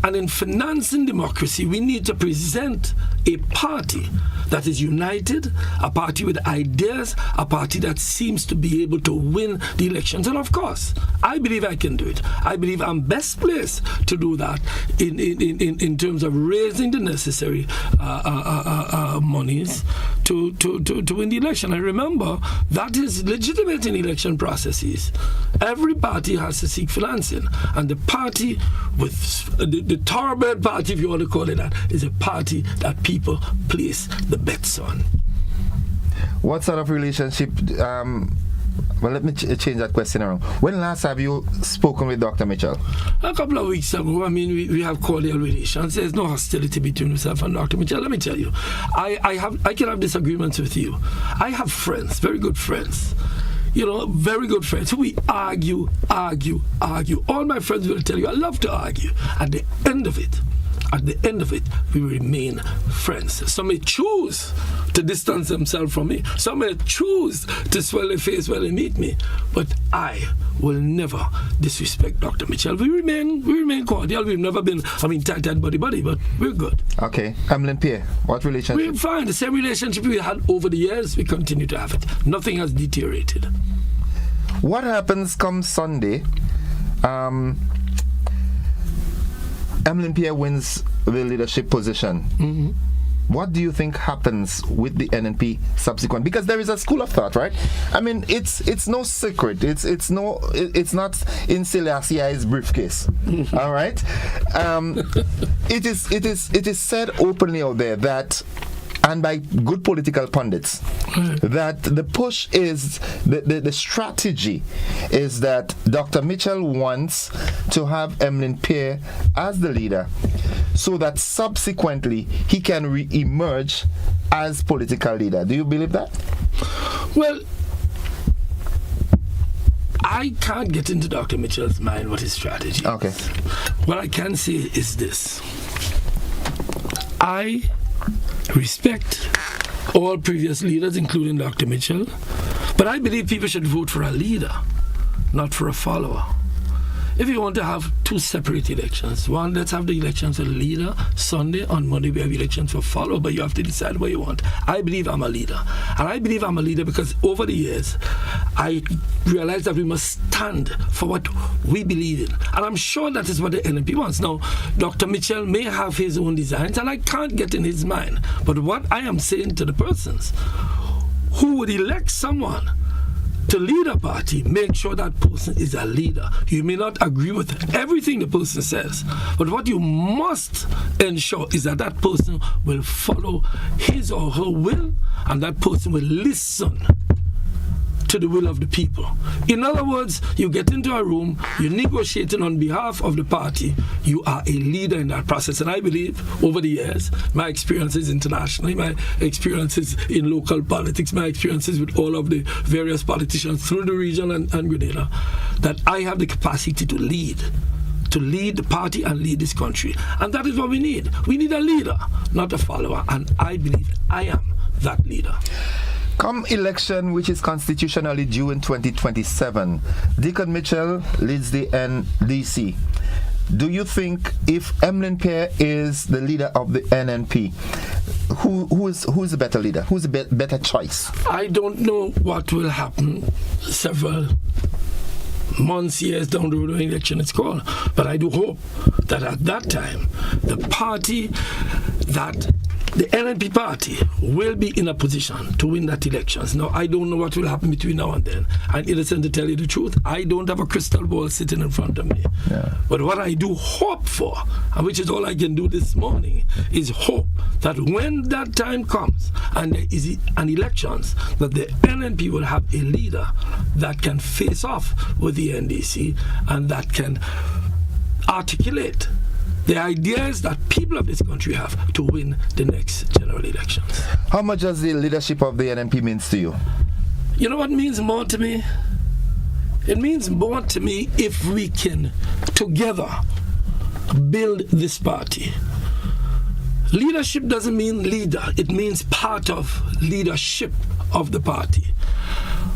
And in financing democracy, we need to present a party that is united, a party with ideas, a party that seems to be able to win the elections. And of course, I believe I can do it. I believe I'm best placed to do that in terms of raising the necessary monies to win the election. And remember, that is legitimate in election processes. Every party has to seek financing, and the party with the thoroughbred party, if you want to call it that, is a party that people place the bets on. What sort of relationship? Well, let me change that question around. When last have you spoken with Dr. Mitchell? A couple of weeks ago. I mean, we have cordial relations. There's no hostility between myself and Dr. Mitchell. Let me tell you, I can have disagreements with you. I have friends, very good friends. Very good friends. We argue. All my friends will tell you, I love to argue. At the end of it, we remain friends. Some may choose to distance themselves from me. Some may choose to swell their face when they meet me. But I will never disrespect Dr. Mitchell. We remain cordial. We've never been, tight buddy, but we're good. Okay. Emlyn Pierre, what relationship? We're fine. The same relationship we had over the years, we continue to have it. Nothing has deteriorated. What happens come Sunday? Emlyn Pierre wins the leadership position. Mm-hmm. What do you think happens with the NNP subsequent? Because there is a school of thought, right? I mean, it's no secret. It's not in Selassie's briefcase. All right. It is said openly out there that and by good political pundits that the push is, the strategy is that Dr. Mitchell wants to have Emlyn Pierre as the leader so that subsequently he can re-emerge as political leader. Do you believe that? Well, I can't get into Dr. Mitchell's mind what his strategy is. Okay. What I can say is this. I respect all previous leaders, including Dr. Mitchell, but I believe people should vote for a leader, not for a follower. If you want to have two separate elections, one, let's have the elections for the leader Sunday. On Monday we have elections for follower, but you have to decide what you want. I believe I'm a leader. And I believe I'm a leader because over the years, I realized that we must stand for what we believe in. And I'm sure that is what the NNP wants. Now, Dr. Mitchell may have his own designs, and I can't get in his mind. But what I am saying to the persons who would elect someone to lead a party, make sure that person is a leader. You may not agree with everything the person says, but what you must ensure is that that person will follow his or her will, and that person will listen to the will of the people. In other words, you get into a room, you're negotiating on behalf of the party, you are a leader in that process. And I believe over the years, my experiences internationally, my experiences in local politics, my experiences with all of the various politicians through the region and Grenada, that I have the capacity to lead the party and lead this country. And that is what we need. We need a leader, not a follower. And I believe I am that leader. Come election, which is constitutionally due in 2027, Deacon Mitchell leads the NDC. Do you think if Emlyn Pierre is the leader of the NNP, who is the better leader? Who's the better choice? I don't know what will happen several months, years down the road when election is called. But I do hope that at that time, the party that the NNP party will be in a position to win that elections. Now, I don't know what will happen between now and then. I'm innocent to tell you the truth. I don't have a crystal ball sitting in front of me. Yeah. But what I do hope for, and which is all I can do this morning, is hope that when that time comes and there is an elections, that the NNP will have a leader that can face off with the NDC and that can articulate the ideas that people of this country have to win the next general elections. How much does the leadership of the NNP means to you? You know what means more to me? It means more to me if we can together build this party. Leadership doesn't mean leader, it means part of leadership of the party.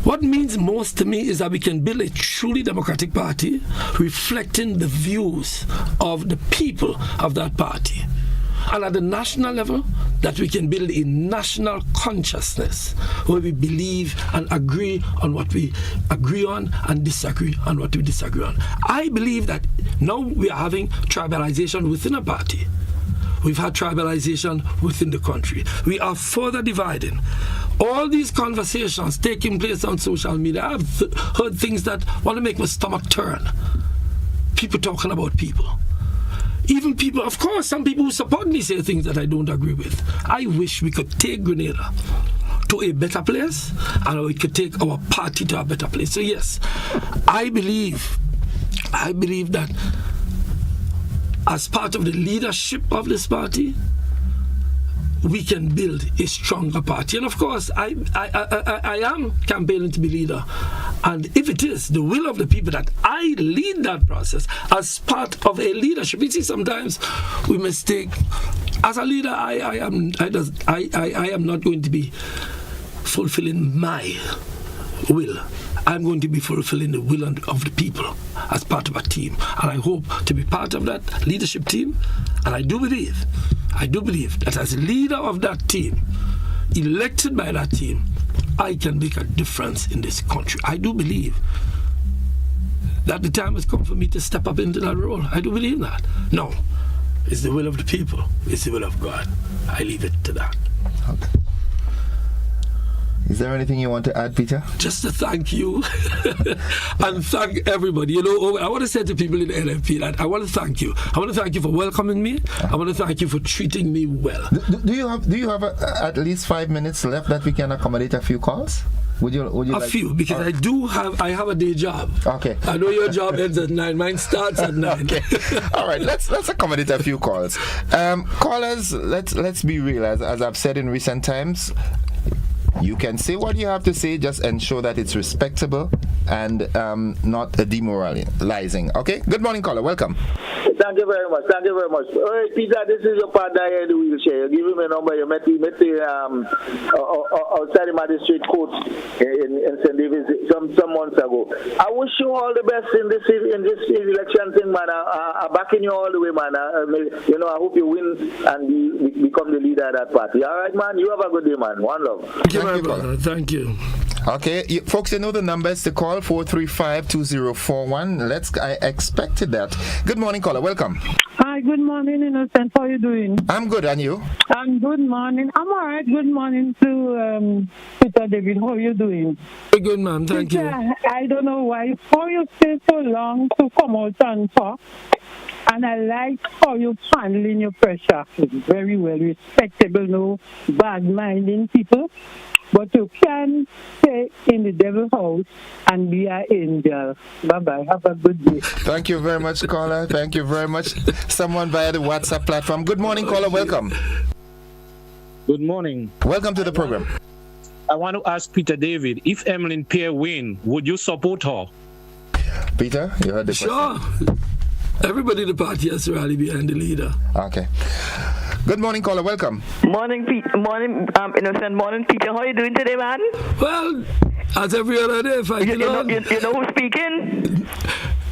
What means most to me is that we can build a truly democratic party reflecting the views of the people of that party. And at the national level, that we can build a national consciousness where we believe and agree on what we agree on and disagree on what we disagree on. I believe that now we are having tribalization within a party. We've had tribalization within the country. We are further dividing. All these conversations taking place on social media, I've heard things that want to make my stomach turn. People talking about people. Even people, of course, some people who support me say things that I don't agree with. I wish we could take Grenada to a better place and we could take our party to a better place. So yes, I believe that as part of the leadership of this party, we can build a stronger party. And of course, I am campaigning to be leader. And if it is the will of the people that I lead that process as part of a leadership, you see, sometimes we mistake. As a leader, I am not going to be fulfilling my will. I'm going to be fulfilling the will of the people as part of a team. And I hope to be part of that leadership team. And I do believe that as a leader of that team, elected by that team, I can make a difference in this country. I do believe that the time has come for me to step up into that role. I do believe that. No, it's the will of the people. It's the will of God. I leave it to that. Okay. Is there anything you want to add, Peter? Just to thank you and thank everybody. You know, I want to say to people in the NFP that I want to thank you. I want to thank you for welcoming me. I want to thank you for treating me well. Do you have at least 5 minutes left that we can accommodate a few calls? Would you a like few, because I have a day job. Okay. I know your job ends at 9, mine starts at 9. Okay. All right, let's accommodate a few calls. Callers, let's be real. As I've said in recent times, you can say what you have to say, just ensure that it's respectable and not demoralizing. Okay? Good morning, caller. Welcome. Thank you very much. Thank you very much. Hey, Peter, this is your partner here in the wheelchair. You give him a number. You met outside the magistrate court in St. David's some months ago. I wish you all the best in this election thing, man. I'm backing you all the way, man. I hope you win and become the leader of that party. All right, man. You have a good day, man. One love. Thank you, my brother. Thank you. Okay, folks, you know the numbers to call, 435-2041. I expected that. Good morning, caller. Welcome. Hi, good morning, Innocent. How are you doing? I'm good, and you? Good morning. I'm all right. Good morning to Peter David. How are you doing? Good, ma'am. Thank you. I don't know why. How you stay so long to come out and talk? And I like how you're handling your pressure. It's very well respectable, no bad-minding people. But you can stay in the devil's house and be an angel. Bye-bye. Have a good day. Thank you very much, caller. Thank you very much. Someone via the WhatsApp platform. Good morning, caller. Welcome. Good morning. Welcome to the program. I want to ask Peter David, if Emmeline Pierre win, would you support her? Peter, you heard the question. Sure. Everybody in the party has to rally behind the leader. Okay. Good morning, caller. Welcome. Morning, Morning, Innocent. Morning, Peter. How are you doing today, man? Well, as every other day, you know who's speaking?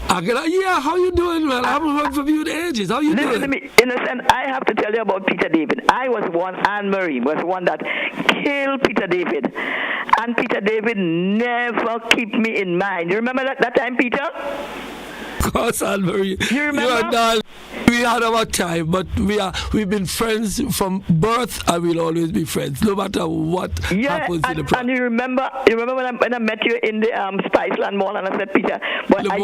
Yeah, how you doing, man? I haven't heard from you in ages. How you doing? Listen to me, Innocent. I have to tell you about Peter David. I was one, Anne-Marie was one that killed Peter David. And Peter David never keep me in mind. You remember that time, Peter? Of course, Anne-Marie. You remember? We had our time, but we've been friends from birth, and we'll always be friends, no matter what happens in the process. And you remember when I met you in the Spiceland Mall, and I said, Peter, but I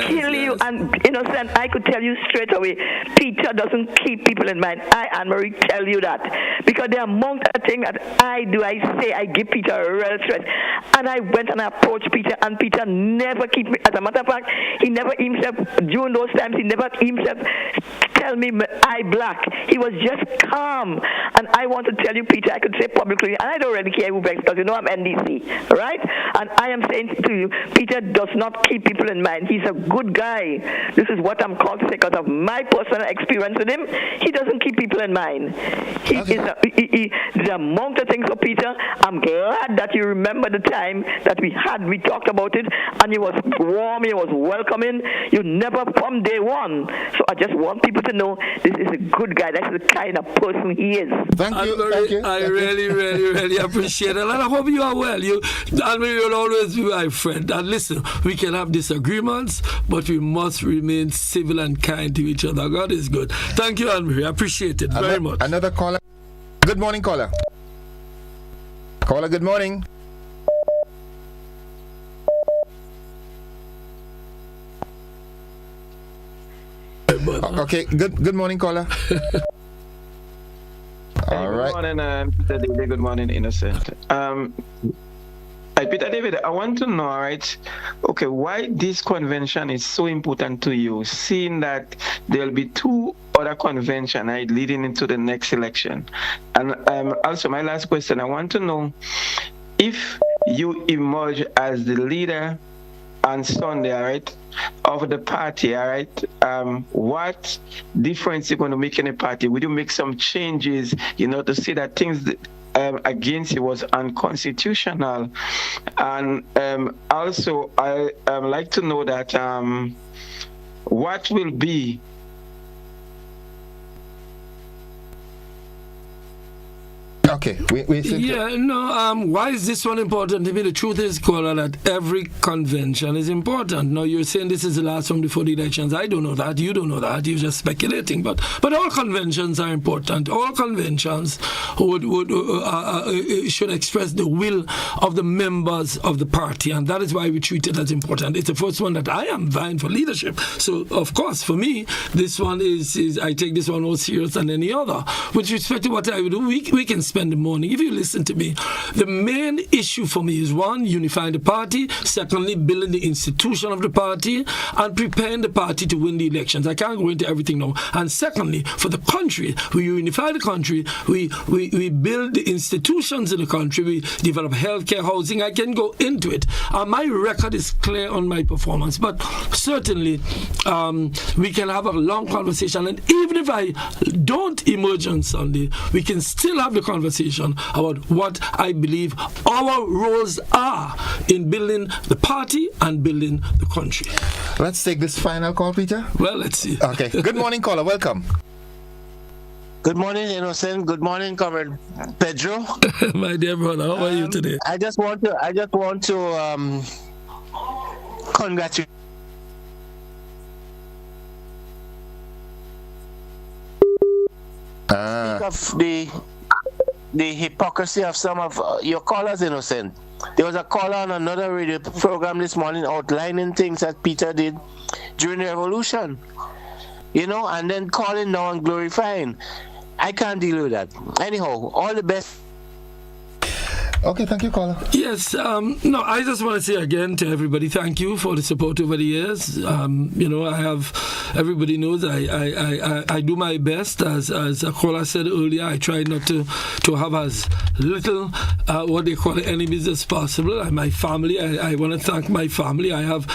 kill you, and Innocent, I could tell you straight away, Peter doesn't keep people in mind. Anne-Marie, tell you that, because the amount of things that I do, I say, I give Peter a real stress, and I went and I approached Peter, and Peter never keep me. As a matter of fact, he never himself during those times. He never himself tell me I black. He was just calm. And I want to tell you, Peter, I could say publicly, and I don't really care who begs, because you know I'm NDC, right? And I am saying to you, Peter does not keep people in mind. He's a good guy. This is what I'm called to say because of my personal experience with him. He doesn't keep people in mind. The amount of things for Peter. I'm glad that you remember the time that we talked about it, and he was warm, he was welcoming. You never from day one. So I just want people to know this is a good guy. That's the kind of person he is. Thank you. I really appreciate it. And I hope you are well. You'll always be my friend. And listen, we can have disagreements, but we must remain civil and kind to each other. God is good. Thank you, Anne-Marie. I appreciate it very much. Another caller. Good morning, caller. Caller, good morning. Okay, good morning, caller. All right. Good morning, Peter David. Good morning, Innocent. Peter David, I want to know, all right, okay, why this convention is so important to you, seeing that there'll be two other conventions, right, leading into the next election. And also, my last question, I want to know if you emerge as the leader on Sunday, all right, of the party, all right, what difference you're going to make in the party? Will you make some changes, to see that things against you was unconstitutional? And also, I like to know that what will be Okay, we why is this one important? To me, the truth is, Caller, that every convention is important. Now, you're saying this is the last one before the elections. I don't know that. You don't know that. You're just speculating. But all conventions are important. All conventions should express the will of the members of the party, and that is why we treat it as important. It's the first one that I am vying for leadership. So, of course, for me, this one is I take this one more serious than any other. With respect to what I would do, we can spend the morning. If you listen to me, the main issue for me is, one, unifying the party. Secondly, building the institution of the party and preparing the party to win the elections. I can't go into everything now. And secondly, for the country, we unify the country, we build the institutions in the country, we develop healthcare, housing. I can go into it. My record is clear on my performance, but certainly we can have a long conversation. And even if I don't emerge on Sunday, we can still have the conversation about what I believe our roles are in building the party and building the country. Let's take this final call, Peter. Well, let's see. Okay. Good morning, caller. Welcome. Good morning, Innocent. Good morning, Comrade Pedro. My dear brother, how are you today? I just want to congratulate. Speak of the hypocrisy of some of your callers, Innocent. There was a caller on another radio program this morning outlining things that Peter did during the revolution, and then calling now and glorifying. I can't deal with that. Anyhow, all the best. Okay, thank you, caller. Yes, I just want to say again to everybody, thank you for the support over the years. Everybody knows I do my best. As a caller said earlier, I try not to have as little what they call enemies as possible. And my family, I want to thank my family. I have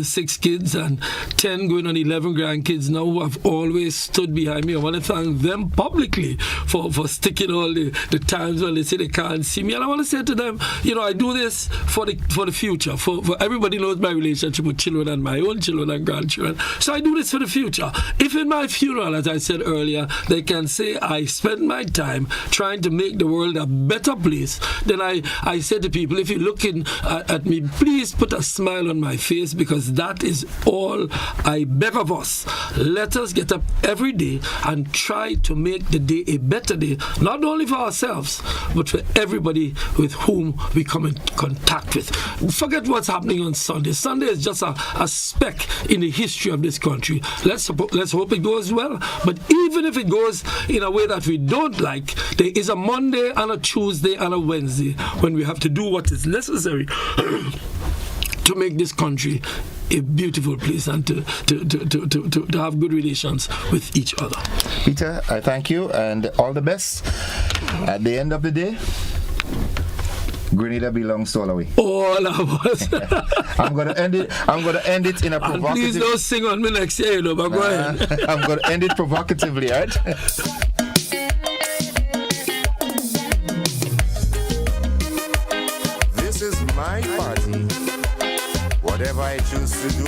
6 kids and 10 going on 11 grandkids now who have always stood behind me. I want to thank them publicly for sticking all the times when they say they can't see me. And I want to say to them, I do this for the future. For everybody knows my relationship with children and my own children and grandchildren. So I do this for the future. If in my funeral, as I said earlier, they can say I spent my time trying to make the world a better place, then I say to people, if you're looking at me, please put a smile on my face, because that is all I beg of us. Let us get up every day and try to make the day a better day, not only for ourselves, but for everybody with whom we come in contact with. Forget what's happening on Sunday. Sunday is just a speck in the history of this country. Let's hope it goes well. But even if it goes in a way that we don't like, there is a Monday and a Tuesday and a Wednesday when we have to do what is necessary to make this country a beautiful place and to have good relations with each other. Peter, I thank you and all the best. At the end of the day, Grenada belongs to all of we. All of us. I'm gonna end it in a provocative. Please don't sing on me next year, but go ahead. I'm gonna end it provocatively, right? This is my party. Whatever I choose to do,